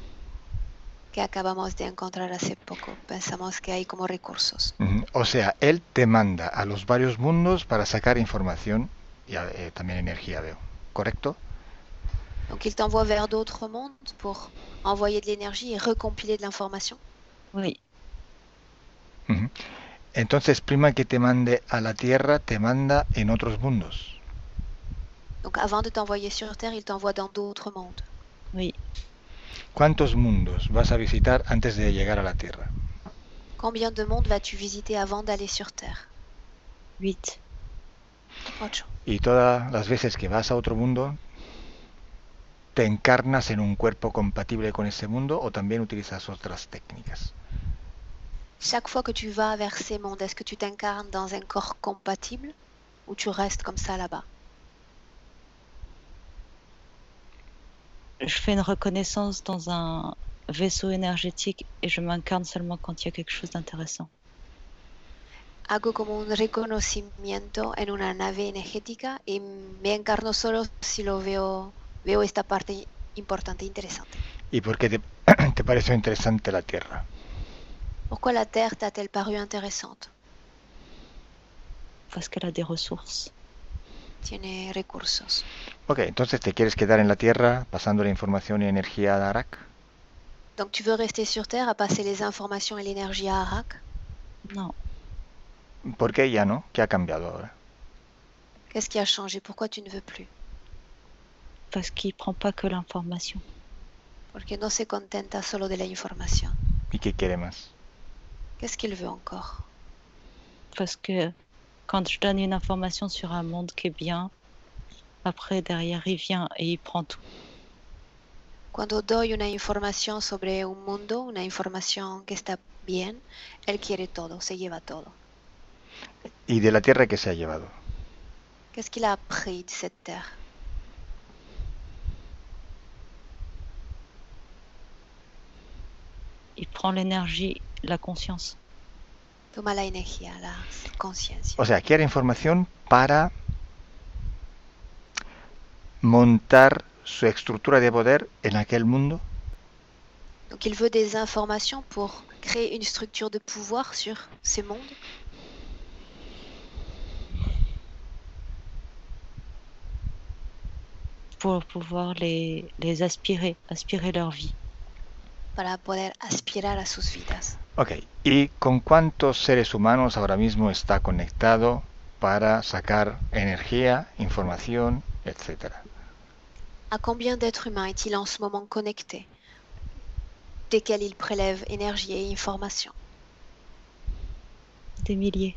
que acabamos de encontrar hace poco. Pensamos que hay como recursos. Ujú. O sea, él te manda a los varios mundos para sacar información y también energía, veo. ¿Correcto? Donc il t'envoie vers d'autres mondes pour envoyer de l'énergie et recompiler de l'information. Oui, Ujú. Entonces, prima que te mande a la Tierra, te manda en otros mundos. Donc avant de t'envoyer sur Terre, il t'envoie dans d'autres mondes. oui. ¿Cuántos mundos vas a visitar antes de llegar a la Tierra? Combien de mondes vas-tu visiter avant d'aller sur Terre? 8. 8. Y todas las veces que vas a otro mundo, ¿te encarnas en un cuerpo compatible con ese mundo o también utilizas otras técnicas? Chaque fois que tu vas vers ces mondes, est-ce que tu t'incarnes dans un corps compatible ou tu restes comme ça là-bas? Je fais une reconnaissance dans un vaisseau énergétique et je m'incarne seulement quand il y a quelque chose d'intéressant. Hago como un reconocimiento en una nave energética y me encarno solo si lo veo esta parte importante e interesante. ¿Y por qué te pareció interesante la Tierra? Pourquoi la Terre t'a-t-elle paru intéressante? Parce qu'elle a des ressources. Tiene recursos. Ok, entonces te quieres quedar en la Tierra pasando la información y energía a Arak. Donc tu veux rester sur Terre à passer les informations et l'énergie à Arak? Non, ¿Por qué ya no? ¿Qué ha cambiado ahora? Qu'est-ce qui a changé? Pourquoi tu ne veux plus? parce qu'il prend pas que l'information. Porque no se contenta solo de la información. ¿Y qué quiere más? Qu'est-ce qu'il veut encore? Parce que quand je donne une information sur un monde qui est bien, après derrière il vient et il prend tout. Cuando doy una información sobre un mundo, una información que está bien, él quiere todo, se lleva todo. ¿Y de la Tierra qué se ha llevado? Qu'est-ce qu'il a appris de cette terre? Il prend l'énergie, la conscience. Toma la energía, la conciencia. O sea, quiere información para montar su estructura de poder en aquel mundo. Donc il veut des informations pour créer une structure de pouvoir sur ces mondes. Pour pouvoir les aspirer leur vie. Para poder aspirar a sus vidas. Ok, ¿y con cuántos seres humanos ahora mismo está conectado para sacar energía, información, etcétera? À combien d'êtres humains est-il en ce moment connecté, desquels il prélève énergie et information? Des milliers.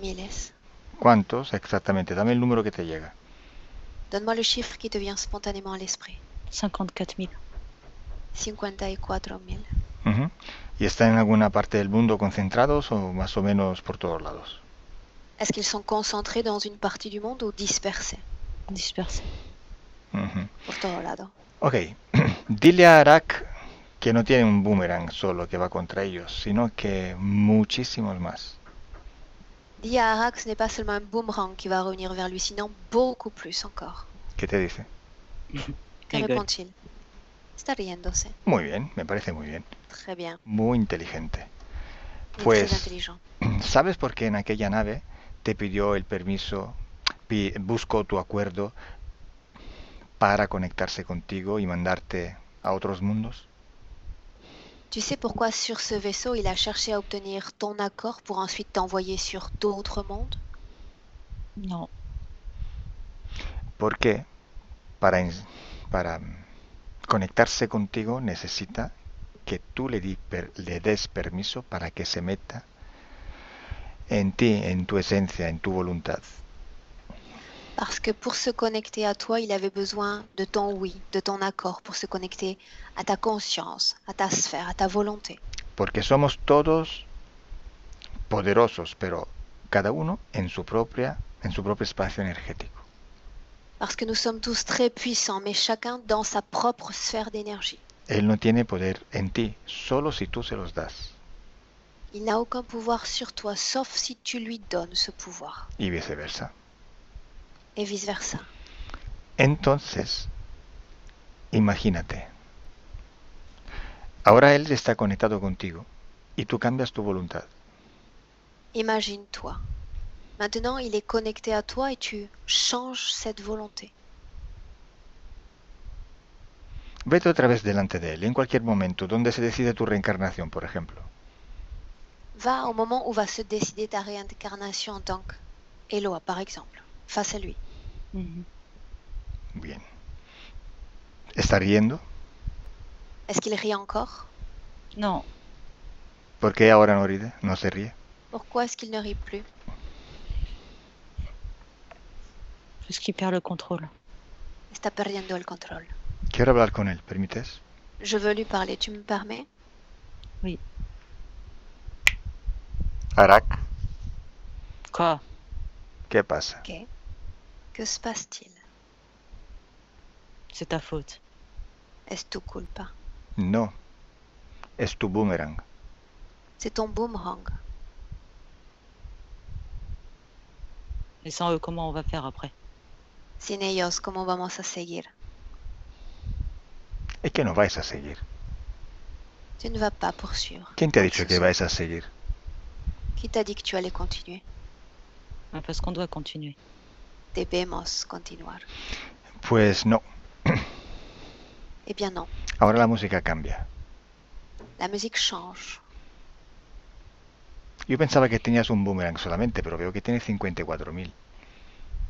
Miles. ¿Cuántos exactamente? Dame el número que te llega. Donne-moi le chiffre qui te vient spontanément à l'esprit. 54 000. 54 000. Uh-huh. ¿Y están en alguna parte del mundo concentrados o más o menos por todos lados? Est-ce qu'ils sont concentrés dans une partie du monde ou dispersés? Dispersés. Uh-huh. Por todo lado. Ok, dile a Arak que no tiene un boomerang solo que va contra ellos, sino que muchísimos más. Dis à Arak, ce n'est pas seulement un boomerang qui va revenir vers lui, sinon beaucoup plus encore. ¿Qué te dice? Que répond-il? Está riéndose. Muy bien, me parece muy bien. Très bien. Muy inteligente. Il est Pues, très intelligent. ¿sabes por qué en aquella nave te pidió el permiso, buscó tu acuerdo para conectarse contigo y mandarte a otros mundos? Tu sais pourquoi sur ce vaisseau, il a cherché à obtenir ton accord pour ensuite t'envoyer sur d'autres mondes? Non. Porque para conectarse contigo necesita que tú le des permiso para que se meta en ti, en tu esencia, en tu voluntad. Parce que pour se connecter à toi, il avait besoin de ton oui, de ton accord, pour se connecter à ta conscience, à ta sphère, à ta volonté. Porque somos todos poderosos, pero cada uno en su propio espacio energético. Parce que nous sommes tous très puissants, mais chacun dans sa propre sphère d'énergie. Él no tiene poder en ti, solo si tú se los das. Il n'a aucun pouvoir sur toi, sauf si tu lui donnes ce pouvoir, Y viceversa. et vice-versa. Entonces, imagínate. Ahora él está conectado contigo y tú cambias tu voluntad. Imagine-toi. Maintenant, il est connecté à toi et tu changes cette volonté. Vete otra vez delante de él, en cualquier momento, donde se decide tu reencarnación, por ejemplo. Va au moment où va se décider ta réincarnation en tant qu'Eloa, par exemple, face à lui. Mhm. Bien. ¿Está riendo? Est-ce qu'il rit encore? Non, ¿Por qué ahora no ríe? ¿No se ríe? Pourquoi est-ce qu'il ne rit plus? parce qu'il perd le contrôle. Está perdiendo el control. Quiero hablar con él, ¿permites? Je veux lui parler, tu me permets? Oui. Arak, Quoi? ¿qué pasa? Ok. Que se passe-t-il? C'est ta faute. Est-ce tu culpa? No, es tu boomerang. C'est ton boomerang. Et sans eux, comment on va faire après? Sin ellos, ¿cómo vamos a seguir? Es que no vais a seguir. Tu ne vas pas poursuivre. ¿Quién te ha Quoi dicho ce que soit. vais a seguir? Qui t'a dit que tu allais continuer? Parce qu'on doit continuer. Debemos continuar. Pues no. Eh bien non. Ahora la música cambia. La musique change. Yo pensaba que tenías un boomerang solamente, pero veo que tienes 54.000.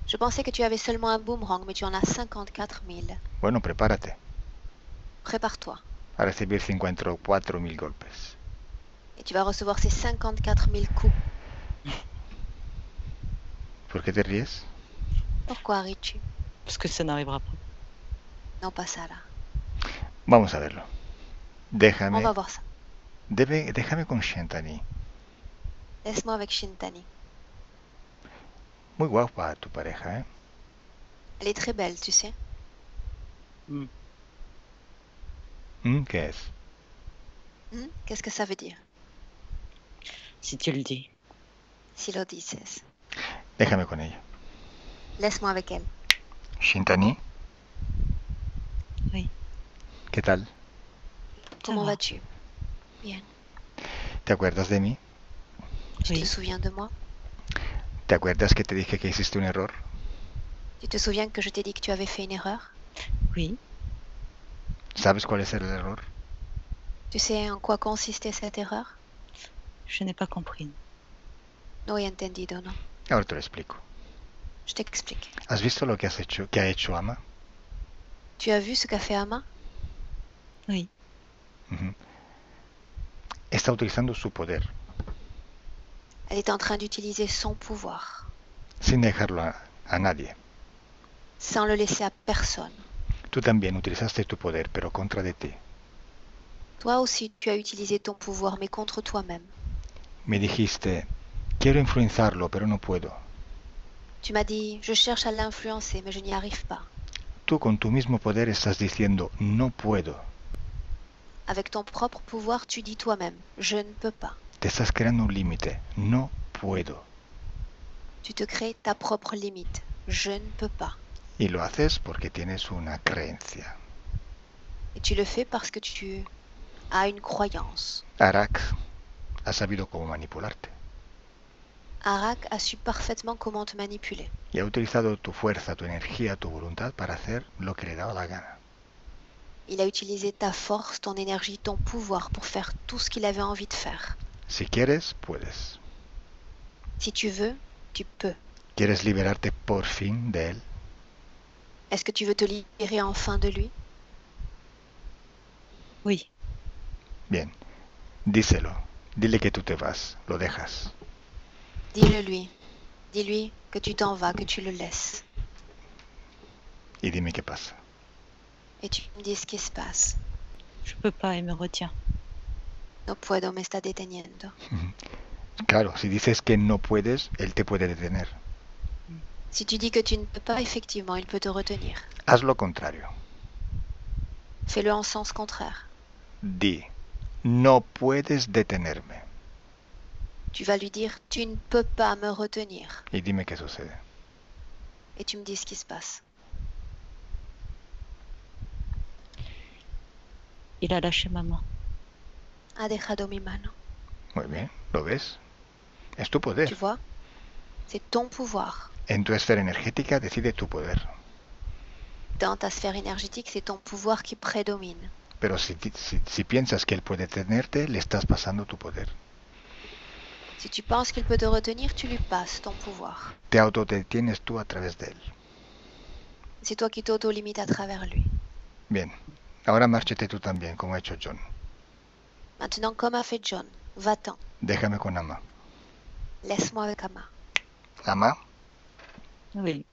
Je pensais que tu avais seulement un boomerang, mais tu en as 54 000. Bueno, prepárate Prépare-toi. a recibir 54.000 golpes. Et tu vas recevoir ces 54 000 coups. ¿Por qué te ríes? Pourquoi ris-tu? Parce que ça n'arrivera pas. Non, pas ça là. Vamos a verlo. On Déjame, va voir ça. déjame con Shantani. Laisse-moi avec Shintani. Muy guapa tu pareja, ¿eh? Elle est très belle, tu sais. Mm. ¿Qué es? Qu'est-ce que ça veut dire? Si tu le dis. Si lo dices. Déjame con ella. Laisse-moi avec elle. Shintani, Oui. ¿qué tal? Comment va. vas-tu? Bien. ¿Te acuerdas de mí? Tu Oui. te souviens de moi? ¿Te acuerdas que te dije que hiciste un error? Tu te souviens que je t'ai dit que tu avais fait une erreur? Oui. ¿Sabes cuál es el error? Tu sais en quoi consistait cette erreur? Je n'ai pas compris. No he entendido, ¿no? Ahora te lo explico. Je t'explique. ¿Has visto lo que ha hecho Ama? Tu as vu ce qu'a fait Ama? Oui. Ujú. Está utilizando su poder Elle est en train d'utiliser son pouvoir, sin dejarlo a nadie. sans le laisser à personne. Tú también utilizaste tu poder, pero contra de ti. Toi aussi, tu as utilisé ton pouvoir, mais contre toi-même. Me dijiste, quiero influenciarlo, pero no puedo. Tu m'as dit, je cherche à l'influencer, mais je n'y arrive pas. Tú con tu mismo poder estás diciendo, no puedo. Avec ton propre pouvoir, tu dis toi-même, je ne peux pas. Te estás creando un límite, no puedo. Tu te crées ta propre limite, je ne peux pas. Y lo haces porque tienes una creencia. Et tu le fais parce que tu as une croyance. Arak ha sabido cómo manipularte Arak a su parfaitement comment te manipuler. y ha utilizado tu fuerza, tu energía, tu voluntad para hacer lo que le daba la gana. Il a utilisé ta force, ton énergie, ton pouvoir pour faire tout ce qu'il avait envie de faire. Si quieres, puedes. Si tu veux, tu peux. ¿Quieres liberarte por fin de él? Est-ce que tu veux te libérer enfin de lui? Oui. Bien, díselo. Dile que tú te vas, lo dejas. Dis-le lui. Dis-lui que tu t'en vas, que tu le laisses. Y dime qué pasa. et tu me dis ce qui se passe. Je peux pas, il me retient. No puedo, me está deteniendo. Claro, si dices que no puedes, él te puede detener. Si tu dis que tu ne peux pas, effectivement, il peut te retenir. Haz lo contrario. Fais-le en sens contraire. Di, no puedes detenerme. Tu vas lui dire, tu ne peux pas me retenir. Y dime qué sucede. Et tu me dis ce qui se passe. Il a lâché ma main. Ha dejado mi mano. Muy bien, ¿lo ves? Es tu Tu poder. vois? C'est ton pouvoir. En tu esfera energética decide tu poder. Dans ta sphère énergétique, c'est ton pouvoir qui prédomine. Pero si piensas que él puede tenerte, le estás pasando tu poder. Si tu penses qu'il peut te retenir, tu lui passes ton pouvoir. Te autodetienes tú a través de él. C'est toi qui t'auto-limites à travers lui. Bien, ahora márchate tú también, como ha hecho John. Maintenant, comme a fait John, va-t'en. Déjame con Ama. Laisse-moi avec Ama. Ama, Oui,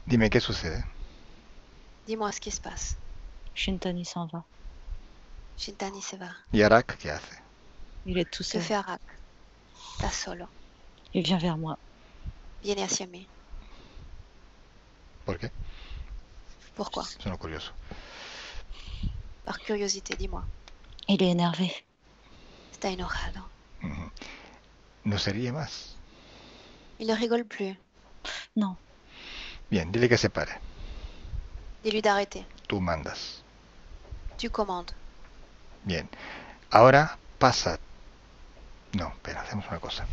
dime qué sucede. Dis-moi ce qui se passe. Shintani s'en va. Shintani se va. ¿Y Arak qué hace? Il est tout Que seul. fait Arak? Da solo. Il vient vers moi. Vieni hacia mí. ¿Por qué? Pourquoi? Sono curioso. Par curiosité, dis-moi. Il est énervé. Está enojado. Ujú. No se ríe más. Il ne rigole plus. Non, Bien, dile que se pare. Dis-lui d'arrêter. Tú mandas. Tu commandes. Bien. Ahora pasa. No, espera, hacemos una cosa.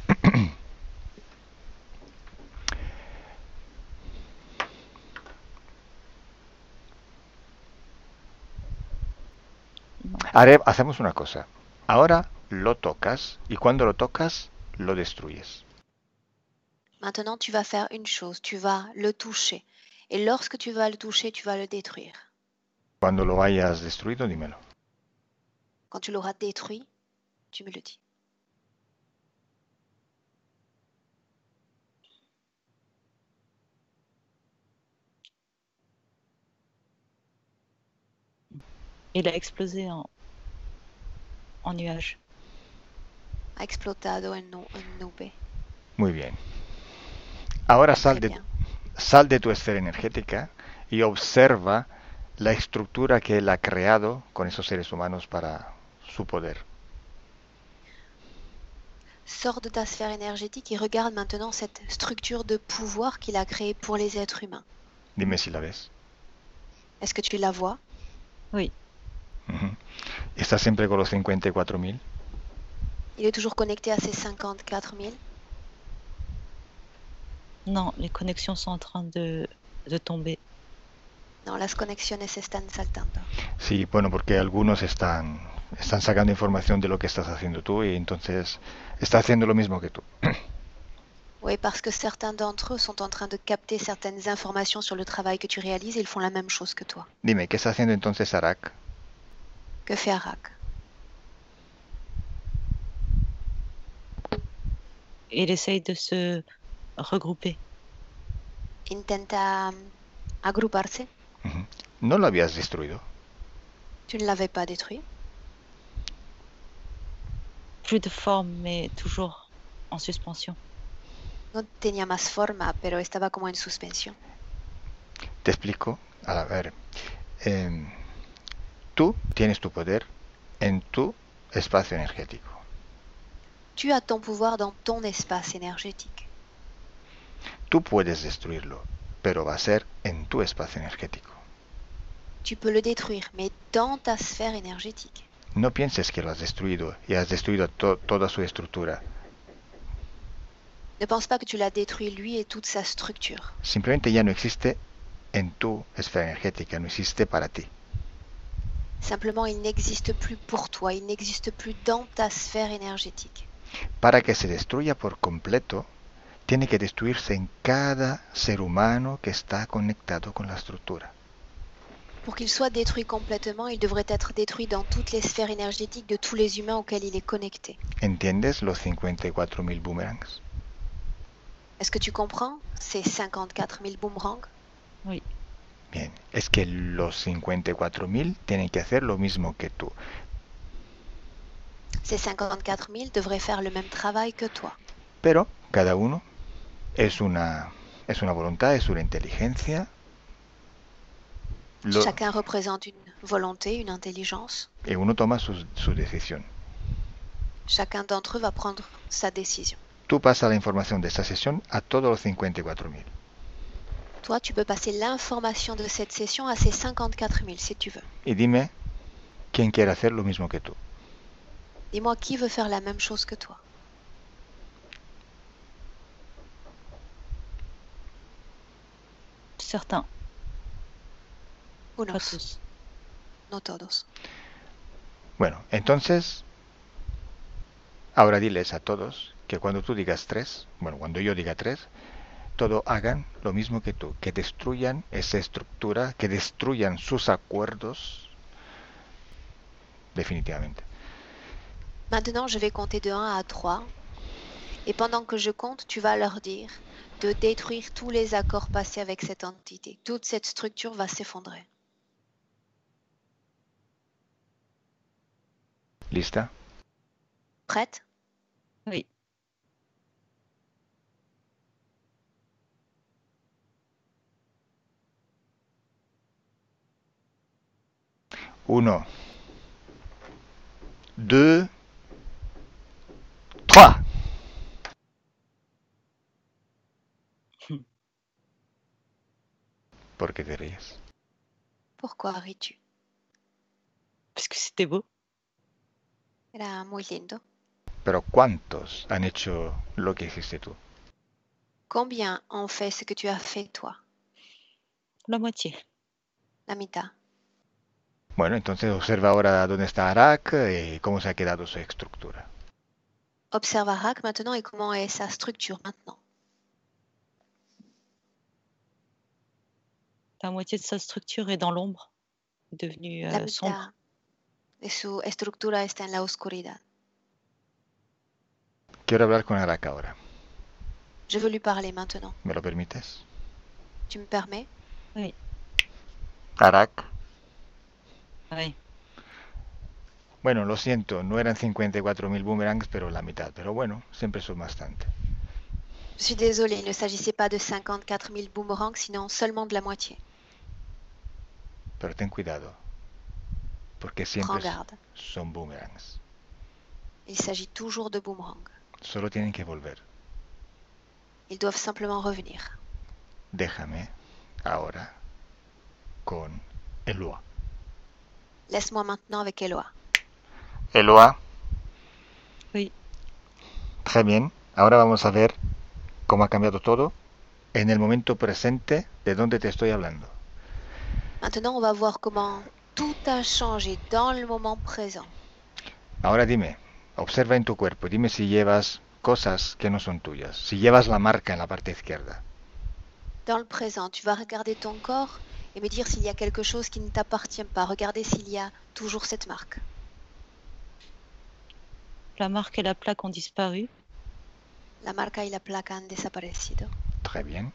Hacemos una cosa. Ahora lo tocas y cuando lo tocas lo destruyes. Maintenant, tu vas faire une chose. Tu vas le toucher. Et lorsque tu vas le toucher, tu vas le détruire. Cuando lo hayas destruido, dímelo. Quand tu l'auras détruit, tu me le dis. il a explosé en nuage. Ha explotado en nube. Muy bien. Ahora Très bien. sal de tu esfera energética y observa la estructura que él ha creado con esos seres humanos para su poder. Sors de ta sphère énergétique et regarde maintenant cette structure de pouvoir qu'il a créée pour les êtres humains. Dime si la ves. Est-ce que tu la vois? Oui, Ujú. ¿Estás siempre con los 54.000? Il est toujours connecté à ces 54 000. non, les connexions sont en train de tomber. Non, las conexiones están saltando. Sí, bueno, porque algunos están sacando información de lo que estás haciendo tú y entonces está haciendo lo mismo que tú. Oui, parce que certains d'entre eux sont en train de capter certaines informations sur le travail que tu réalises et ils font la même chose que toi. Dime, ¿qué está haciendo entonces Arak? Que fait Arak? Il essaye de se regrouper. Intenta agruparse. Ujú. ¿No lo habías destruido? Tu ne l'avais pas détruit. Plus de forme, mais toujours en suspension. No tenía más forma, pero estaba como en suspensión. Te explico. A ver, tú tienes tu poder en tu espacio energético. Tu as ton pouvoir dans ton espace énergétique. Tú puedes destruirlo, pero va a ser en tu espacio energético. Tu peux le détruire, mais dans ta sphère énergétique. No pienses que lo has destruido y has destruido toda su estructura. Ne pense pas que tu l'as détruit lui et toute sa structure. Simplemente ya no existe en tu esfera energética, no existe para ti. Simplement, il n'existe plus pour toi, il n'existe plus dans ta sphère énergétique. Para que se destruya por completo, tiene que destruirse en cada ser humano que está conectado con la estructura. Pour qu'il soit détruit complètement, il devrait être détruit dans toutes les sphères énergétiques de tous les humains auxquels il est connecté. ¿Entiendes los 54.000 boomerangs? Est-ce que tu comprends ces 54 000 boomerangs? Oui. Bien, es que los 54.000 tienen que hacer lo mismo que tú. Ces 54 000 devraient faire le même travail que toi. Pero cada uno es una voluntad, es una inteligencia. Chacun représente une volonté, une intelligence. Y uno toma su decisión. Chacun d'entre eux va prendre sa décision. Tú pasas la información de esta sesión a todos los 54.000. Toi, tu peux passer l'information de cette session à ces 54 000 si tu veux. Y dime quién quiere hacer lo mismo que tú. Dis-moi qui veut faire la même chose que toi. Certains, pas Unos, tous. no todos. Bueno, entonces, ahora diles a todos que cuando tú digas 3, bueno, cuando yo diga 3, todo hagan lo mismo que tú, que destruyan esa estructura, que destruyan sus acuerdos definitivamente. Maintenant, je vais compter de 1 à 3. Et pendant que je compte, tu vas leur dire de détruire tous les accords passés avec cette entité. Toute cette structure va s'effondrer. ¿Lista? Prête? Oui. Uno, deux, trois. ¿Por qué te ríes? Pourquoi ris-tu? Parce que c'était beau. Era muy lindo. Pero ¿cuántos han hecho lo que hiciste tú? Combien ont fait ce que tu as fait toi? La moitié. La mitad. Bueno, entonces observa ahora dónde está Arak y cómo se ha quedado su estructura. Observe Arak maintenant et comment est sa structure maintenant. La moitié de sa structure est dans l'ombre, est devenue La sombre. mitad de su estructura está en la oscuridad. Quiero hablar con Arak ahora. Je veux lui parler maintenant. ¿Me lo permites? Tu me permets? Oui. Arak. Oui. Bueno, lo siento, no eran 54.000 boomerangs, pero la mitad. Pero bueno, siempre son bastante. Je suis désolée, il ne s'agissait pas de 54 000 boomerangs, sinon seulement de la moitié. Pero ten cuidado, porque Prends siempre garde. son boomerangs. Il s'agit toujours de boomerangs. Solo tienen que volver. Ils doivent simplement revenir. Déjame ahora con Eloi. Laisse-moi maintenant avec Eloi. Eloi. Oui. Très bien. Ahora vamos a ver cómo ha cambiado todo en el momento presente de donde te estoy hablando. Maintenant, on va voir comment tout a changé dans le moment présent. Ahora dime, observa en tu cuerpo, dime si llevas cosas que no son tuyas, si llevas la marca en la parte izquierda. Dans le présent, tu vas regarder ton corps et me dire s'il y a quelque chose qui ne t'appartient pas. Regardez s'il y a toujours cette marque. La marque et la plaque ont disparu. La marca y la placa han desaparecido. Très bien.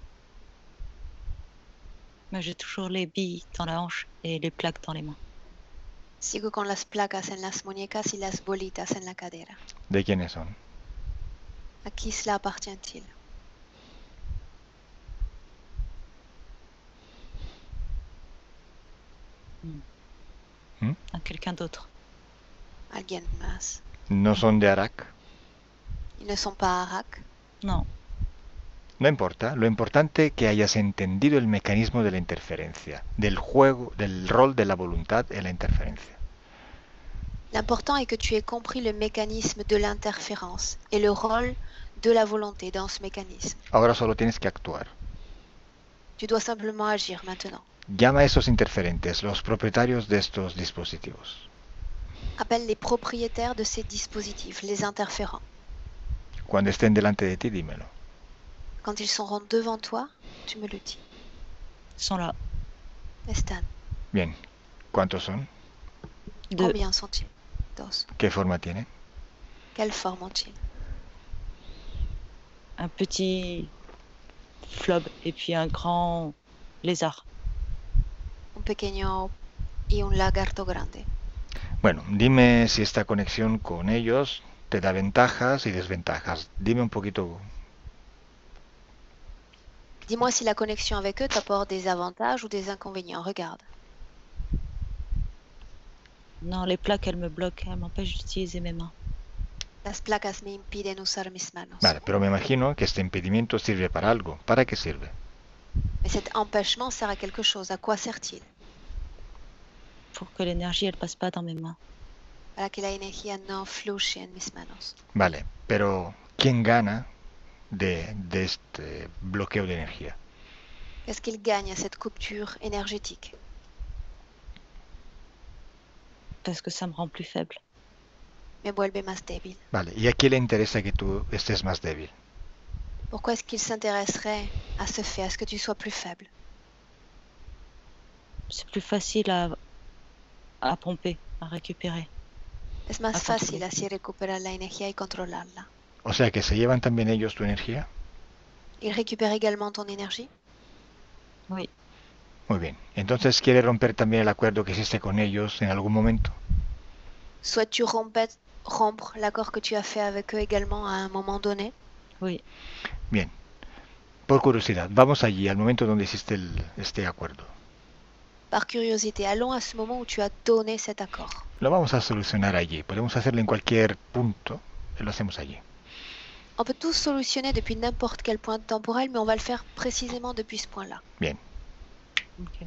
Mais j'ai toujours les billes dans la hanche et les plaques dans les mains. Sigo con las placas en las muñecas y las bolitas en la cadera. ¿De quiénes son? ¿A qui cela appartient-il? À quelqu'un d'autre. Alguien más. ¿No son de Arak? Ils ne sont pas Arak. Non. No importa, lo importante es que hayas entendido el mecanismo de la interferencia, del juego, del rol de la voluntad en la interferencia. L'important est que tu aies compris le mécanisme de l'interférence et le rôle de la volonté dans ce mécanisme. Ahora solo tienes que actuar. Tu dois simplement agir maintenant. Llama a esos interferentes, los propietarios de estos dispositivos. Appelle les propriétaires de ces dispositifs, les interférents. Cuando estén delante de ti, dímelo. Quand ils seront devant toi, tu me le dis. Ils sont là. Están. Bien. ¿Cuántos son? Deux. Combien sont-ils? Dos. ¿Qué forma tienen? Quelle forme ont-ils? Un petit flob et puis un grand lézard. pequeño y un lagarto grande. Bueno, dime si esta conexión con ellos te da ventajas y desventajas. Dime un poquito. Dis-moi si la connexion avec eux t'apporte des avantages ou des inconvénients. Regarde. Non, les plaques, elles me bloquent, elles m'empêchent d'utiliser mes mains. Las placas me impiden usar mis manos. Vale, pero me imagino que este impedimento sirve para algo. ¿Para qué sirve? Mais cet empêchement sert à quelque chose. À quoi sert-il? Pour que l'énergie, elle passe pas dans mes mains. Para que la energía no fluye en mis manos. Vale, pero ¿quién gana de este bloqueo de energía? Qu'est-ce qu'il gagne à cette coupure énergétique? Parce que ça me rend plus faible. Me vuelve más débil. Vale, ¿y a quién le interesa que tú estés más débil? Pourquoi est-ce qu'il s'intéresserait à ce fait, à ce que tu sois plus faible? C'est plus facile à pomper, à récupérer. Es más A fácil controlar. así recuperar la energía y controlarla. O sea, que se llevan también ellos tu energía. Il récupère également ton énergie? Oui, Muy bien. Entonces, ¿quiere romper también el acuerdo que hiciste con ellos en algún momento? Souhaites-tu rompre l'accord que tu as fait avec eux également à un moment donné? oui. Bien. Por curiosidad, vamos allí, al momento donde hiciste este acuerdo. Par curiosité, allons à ce moment où tu as donné cet accord. Lo vamos a solucionar allí. Podemos hacerlo en cualquier punto. Lo hacemos allí. On peut tout solutionner depuis n'importe quel point temporel, mais on va le faire précisément depuis ce point-là. Bien. Ok.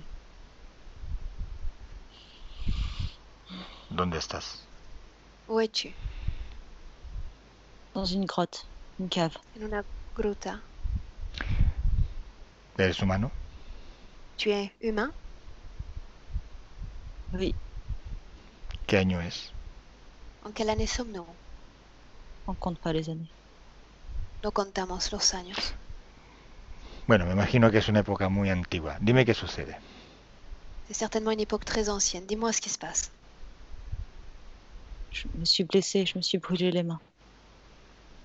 ¿Dónde estás? Où es-tu? Dans une grotte, une cave. En una gruta. ¿Eres humano? Tu es humain? Oui, ¿Qué año es? En quelle année sommes-nous? on compte pas les années. No contamos los años. Bueno, me imagino que es una época muy antigua. Dime qué sucede. C'est certainement une époque très ancienne. Dis-moi ce qui se passe. Je me suis blessée, je me suis brûlé les mains.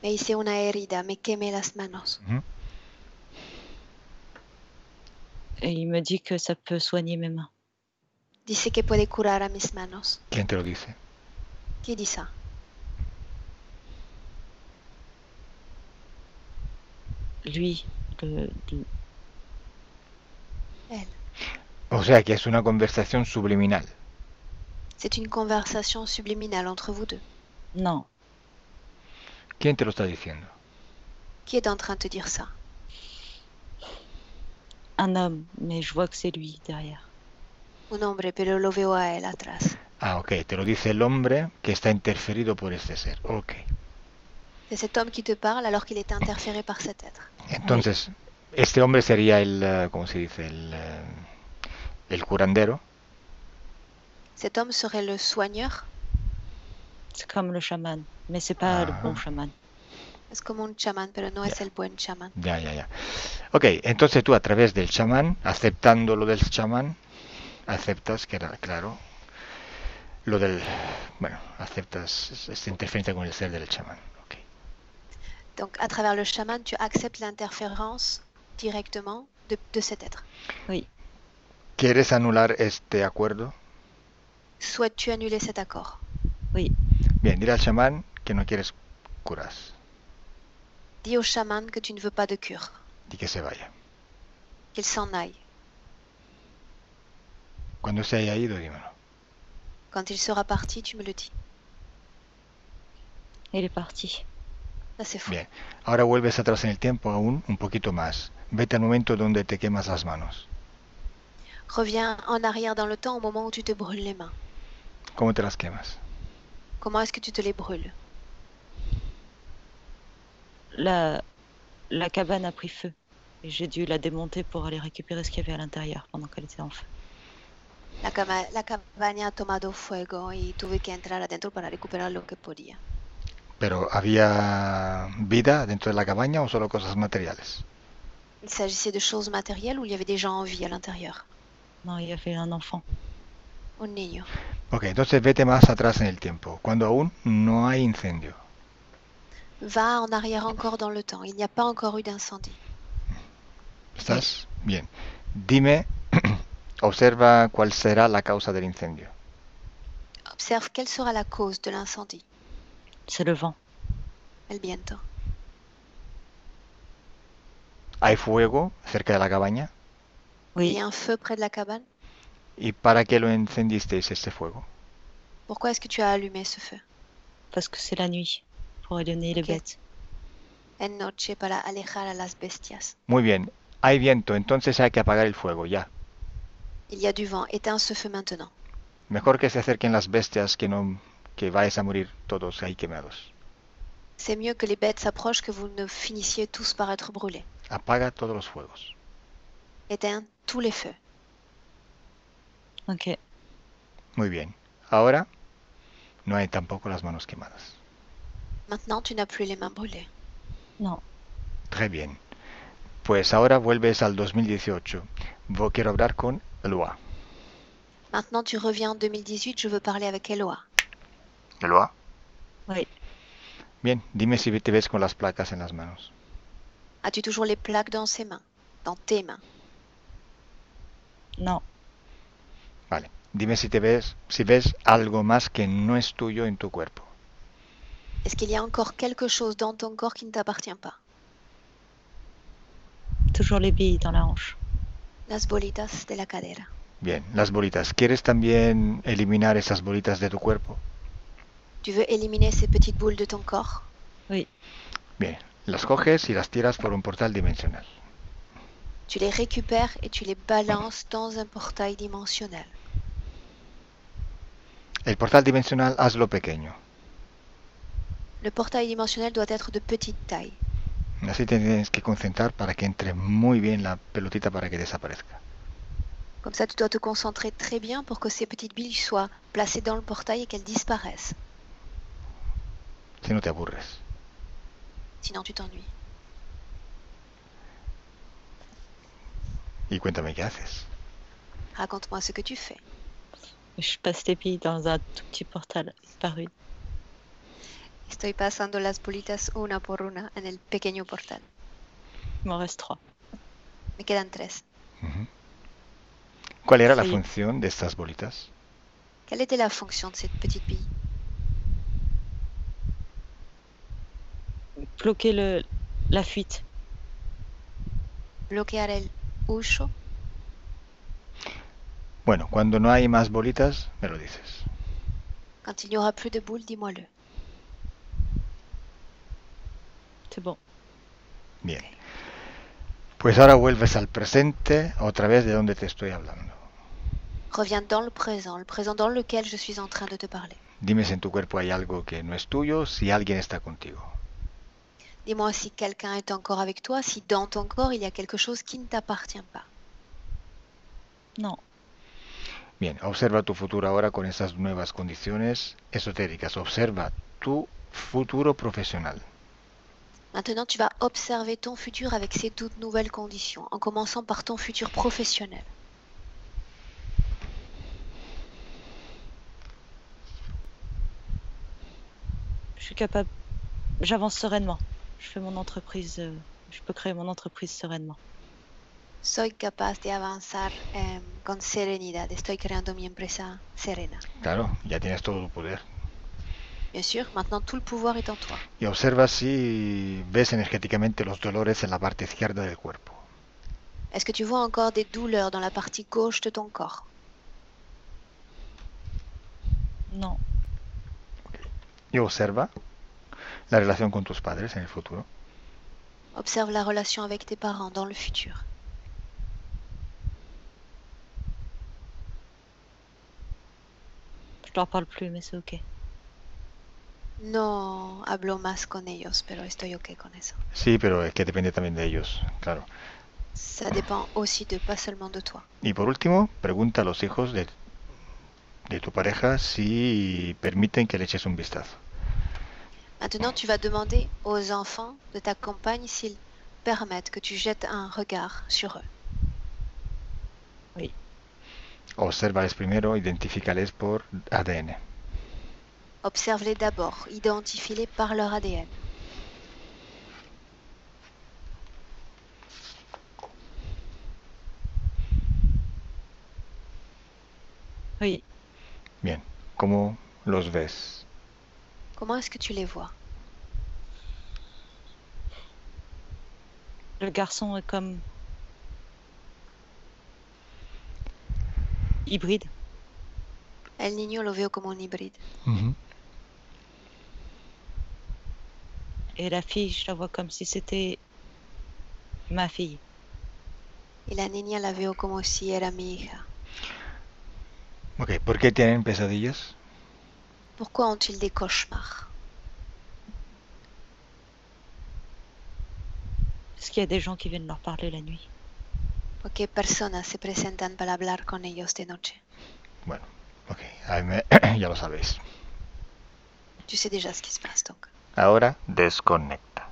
Me hice una herida, me quemé las manos. Ujú. Et il me dit que ça peut soigner mes mains. Dice que puede curar a mis manos. ¿Quién te lo dice? Qui dit ça? Lui, Elle. O sea, que es una conversación subliminal. C'est une conversation subliminale entre vous deux. Non, ¿Quién te lo está diciendo? Qui est en train de te dire ça? un homme, mais je vois que c'est lui derrière. Un hombre, pero lo veo a él atrás. Ah, ok. Te lo dice el hombre que está interferido por este ser. Ok. C'est cet homme qui te parle alors qu'il est interféré par cet être. Entonces, este hombre sería ¿cómo se dice? El curandero. Cet homme serait le soigneur. C'est comme le chaman, mais c'est pas le bon chaman. Es como un chamán, pero no es el buen chamán. Ya. Ok, entonces tú a través del chamán, aceptando lo del chamán, aceptas que era, claro, lo del... Bueno, aceptas esta interferencia con el ser del chamán. Ok. Donc, à travers le chaman, tu acceptes l'interférence directement de cet être. Oui, ¿Quieres anular este acuerdo? Souhaites-tu annuler cet accord? oui, Bien, dile al chamán que no quieres curas. Dis au chaman que tu ne veux pas de cure, Y que se vaya. qu'il s'en aille. Cuando se haya ido, dímelo. Quand il sera parti, tu me le dis. il est parti. Ça, c'est fou. Bien, ahora vuelves atrás en el tiempo aún un poquito más. Vete al momento donde te quemas las manos. Reviens en arrière dans le temps au moment où tu te brûles les mains. ¿Cómo te las quemas? Comment est-ce que tu te les brûles? La cabane a pris feu. Et j'ai dû la démonter pour aller récupérer ce qu'il y avait à l'intérieur pendant qu'elle était en feu. La cabaña ha tomado fuego y tuve que entrar adentro para recuperar lo que podía. ¿Pero había vida dentro de la cabaña o solo cosas materiales? Il s'agissait de choses matérielles ou il y avait des gens en vie à l'intérieur? Non, il y avait un enfant. Un niño. Ok, entonces vete más atrás en el tiempo, cuando aún no hay incendio. Va en arrière encore dans le temps. Il n'y a pas encore eu d'incendie. ¿Estás? Bien. Dime Observa cuál será la causa del incendio. Observe quelle sera la cause de l'incendie. C'est le vent. El viento. ¿Hay fuego cerca de la cabaña? Il Oui, y a un feu près de la cabane. ¿Y para qué lo encendisteis este fuego? Pourquoi est-ce que tu as allumé ce feu? parce que c'est la nuit, pour éloigner les Ok. bêtes. En noche para alejar a las bestias. Muy bien. Hay viento, entonces hay que apagar el fuego, ya. Il y a du vent. Éteins ce feu maintenant. Mejor que se acerquen las bestias que vais a morir todos ahí quemados. C'est mieux que les bêtes s'approchent que vous ne finissiez tous par être brûlés. Apaga todos los fuegos. Éteins tous les feux. Ok. Muy bien. Ahora no hay tampoco las manos quemadas. Maintenant, tu n'as plus les mains brûlées. Non. Très bien. Pues ahora vuelves al 2018. Quiero hablar con Eloi. Maintenant, tu reviens en 2018, je veux parler avec Eloi. Eloi. Oui. Bien, dime si te ves con las placas en las manos. As-tu toujours les plaques dans ses mains? Dans tes mains? Non. Vale. Dime si ves algo más que no es tuyo en tu cuerpo. Est-ce qu'il y a encore quelque chose dans ton corps qui ne t'appartient pas? Toujours les billes dans la hanche. Las bolitas de la cadera. Bien, las bolitas. ¿Quieres también eliminar esas bolitas de tu cuerpo? Tu veux éliminer ces petites boules de ton corps? Oui. Bien, las coges y las tiras por un portal dimensional. Tu les récupères et tu les balances dans un portail dimensionnel. El portal dimensional hazlo pequeño. Le portail dimensionnel doit être de petite taille. Así te tienes que concentrar para que entre muy bien la pelotita para que desaparezca. Comme ça, tu dois te concentrer très bien pour que ces petites billes soient placées dans le portail et qu'elles disparaissent. Si no te aburres. Sinon, tu t'ennuies. Y cuéntame qué haces. Raconte-moi ce que tu fais. Je passe les billes dans un tout petit portal par une. Estoy pasando las bolitas una por una en el pequeño portal. Il m'en reste 3. Me quedan 3. Ujú. ¿Cuál era la Sí. función de estas bolitas? Quelle était la fonction de cette petite bille? Bloquer la fuite. Bloquear el hucho. Bueno, cuando no hay más bolitas, me lo dices. Quand il n'y aura plus de boules, dis-moi-le. C'est bon. Bien. Pues ahora vuelves al presente, otra vez de donde te estoy hablando. Reviens dans le présent dans lequel je suis en train de te parler. Dime si en tu cuerpo hay algo que no es tuyo, si alguien está contigo. Dis-moi si quelqu'un est encore avec toi, si dans ton corps il y a quelque chose qui ne t'appartient pas. Non. Bien, observa tu futuro ahora con esas nuevas condiciones esotéricas. Observa tu futuro profesional. Maintenant, tu vas observer ton futur avec ces toutes nouvelles conditions, en commençant par ton futur professionnel. Je suis capable. J'avance sereinement. Je fais mon entreprise. Je peux créer mon entreprise sereinement. Soy capaz de avanzar con serenidad. Estoy creando mi empresa serena. Claro, ya tienes todo tu poder. Bien sûr, maintenant tout le pouvoir est en toi. Y observa si ves energéticamente los dolores en la parte izquierda del cuerpo. Est-ce que tu vois encore des douleurs dans la partie gauche de ton corps? Non. Y observa la relación con tus padres en el futuro. Observe la relation avec tes parents dans le futur. Je leur parle plus, mais c'est ok. No hablo más con ellos, pero estoy ok con eso. Sí, pero es que depende también de ellos, claro. Ça dépend aussi de, pas seulement de toi. Y por último, pregunta a los hijos de tu pareja si permiten que le eches un vistazo. Maintenant, tu vas demander aux enfants de ta compagne s'ils permettent que tu jettes un regard sur eux. Oui. Obsérvales primero, identifícales por ADN. Observe-les d'abord, identifie-les par leur ADN. Oui, Bien. ¿Cómo los ves? Comment est-ce que tu les vois? le garçon est comme hybride. El niño lo veo como un híbrido. Ujú. Et la fille, je la vois comme si c'était ma fille. Y la niña la veo como si era mi hija. Ok, ¿por qué tienen pesadillas? Pourquoi ont-ils des cauchemars? Est-ce qu'il y a des gens qui viennent leur parler la nuit? ¿Por qué personas se presentan para hablar con ellos de noche? Bueno, ok, ahí ya lo sabéis. Tu sais déjà ce qui se passe donc. Ahora desconecta.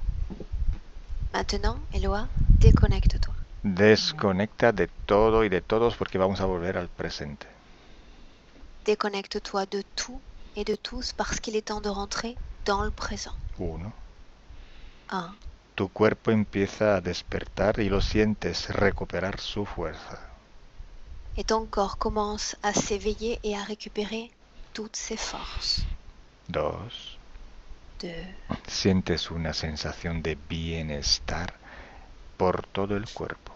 Maintenant, Eloa, déconnecte-toi. Desconecta de todo y de todos porque vamos a volver al presente. Déconnecte-toi de tout et de tous parce qu'il est temps de rentrer dans le présent. 1. 1. Tu cuerpo empieza a despertar y lo sientes recuperar su fuerza. Et ton corps commence à s'éveiller et à récupérer toutes ses forces. 2. 2. Sientes una sensación de bienestar por todo el cuerpo.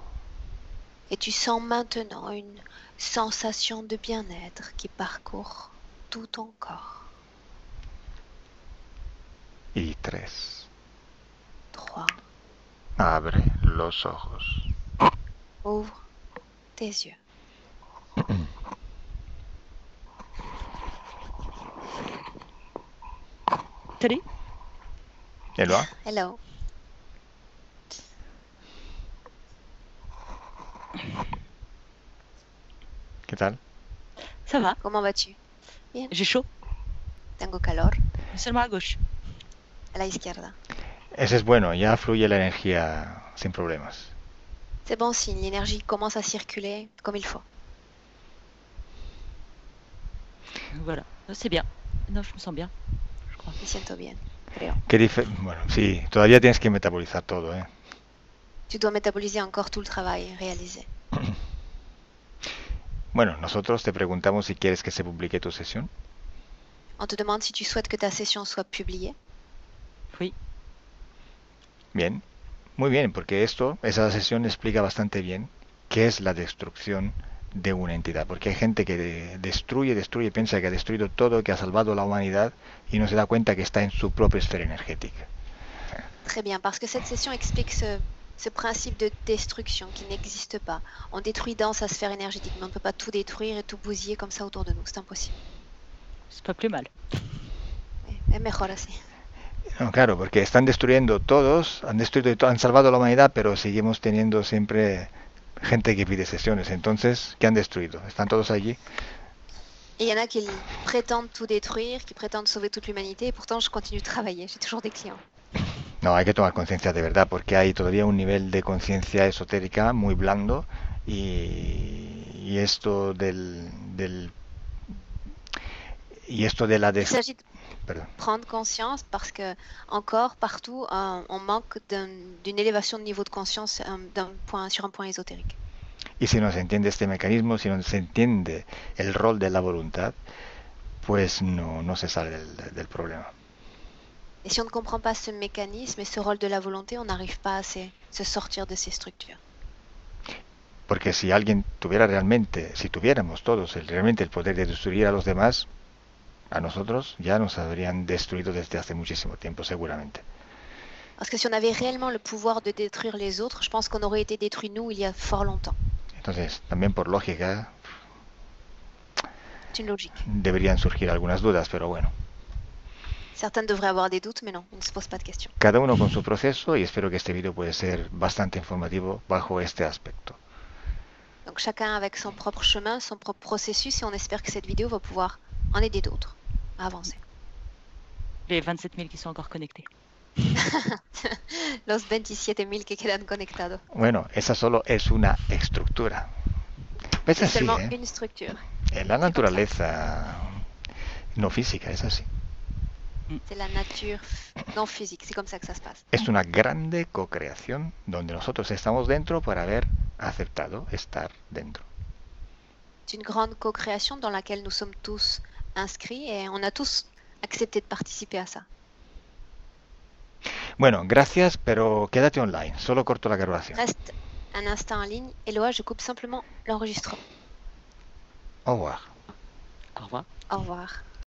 Et tu sens maintenant une sensation de bien-être qui parcourt tout ton corps. Y 3. 3. Abre los ojos. Ouvre tes yeux. Salut. Eloa, Hello. ¿qué tal? Ça va? Comment vas-tu? Bien. J'ai chaud, Tengo calor. mais seulement à gauche. A la izquierda. Ese es bueno, ya fluye la energía sin problemas. C'est bon signe, l'énergie commence à circuler comme il faut. Voilà, c'est bien. Non, je me sens bien, je crois. Me siento bien, creo. Bueno, sí, todavía tienes que metabolizar todo, ¿eh? Tu dois métaboliser encore tout le travail réalisé. Bueno, nosotros te preguntamos si quieres que se publique tu sesión. On te demande si tu souhaites que ta session soit publiée. Oui, Bien, muy bien, porque esa sesión explica bastante bien qué es la destrucción de una entidad. Porque hay gente que destruye, piensa que ha destruido todo, que ha salvado a la humanidad y no se da cuenta que está en su propia esfera energética. Très bien, parce que cette session explique ce principe de destruction qui n'existe pas. On détruit dans sa sphère énergétique, mais on ne peut pas tout détruire et tout bousiller comme ça autour de nous. C'est impossible. c'est pas plus mal. Es mejor así. No, claro, porque están destruyendo todos, han salvado a la humanidad, pero seguimos teniendo siempre gente que pide sesiones. Entonces, ¿qué han destruido? Están todos allí. Et il y en a qui prétendent tout détruire, qui prétendent sauver toute l'humanité, et pourtant je continue de travailler. J'ai toujours des clients. No, hay que tomar conciencia de verdad, porque hay todavía un nivel de conciencia esotérica muy blando y esto y esto de la Il s'agit de perdón. prendre conscience parce que encore partout on manque d'une élévation de niveau de conscience sur un point ésotérique. Y si no se entiende este mecanismo, si no se entiende el rol de la voluntad, pues no se sale del problema. Et si on ne comprend pas ce mécanisme et ce rôle de la volonté, on n'arrive pas à se sortir de ces structures. Porque si alguien tuviera realmente, si tuviéramos todos realmente el poder de destruir a los demás, a nosotros ya nos habrían destruido desde hace muchísimo tiempo, seguramente. Parce que si on avait réellement le pouvoir de détruire les autres, je pense qu'on aurait été détruits nous il y a fort longtemps. Entonces, también por lógica, C'est une logique. deberían surgir algunas dudas, pero bueno. Certaines devraient avoir des doutes, mais non, on ne se pose pas de questions. Cada uno con su proceso y espero que este vídeo puede ser bastante informativo bajo este aspecto. Donc chacun avec son propre chemin, son propre processus, et on espère que cette vidéo va pouvoir en aider d'autres à avancer. Les 27 000 qui sont encore connectés. Los 27.000 que quedan conectados. Bueno, esa solo es una estructura. Es C'est así, seulement ¿eh? une structure. En la naturaleza no física, es así. C'est la nature non physique, c'est comme ça que ça se passe. Es una grande co-creación donde nosotros estamos dentro por haber aceptado estar dentro. d'une grande co-création dans laquelle nous sommes tous inscrits et on a tous accepté de participer à ça. Bueno, gracias, pero quédate online. Solo corto la grabación. Reste un instant en ligne. Eloa, je coupe simplement l'enregistrement. Au revoir. Au revoir. Au revoir.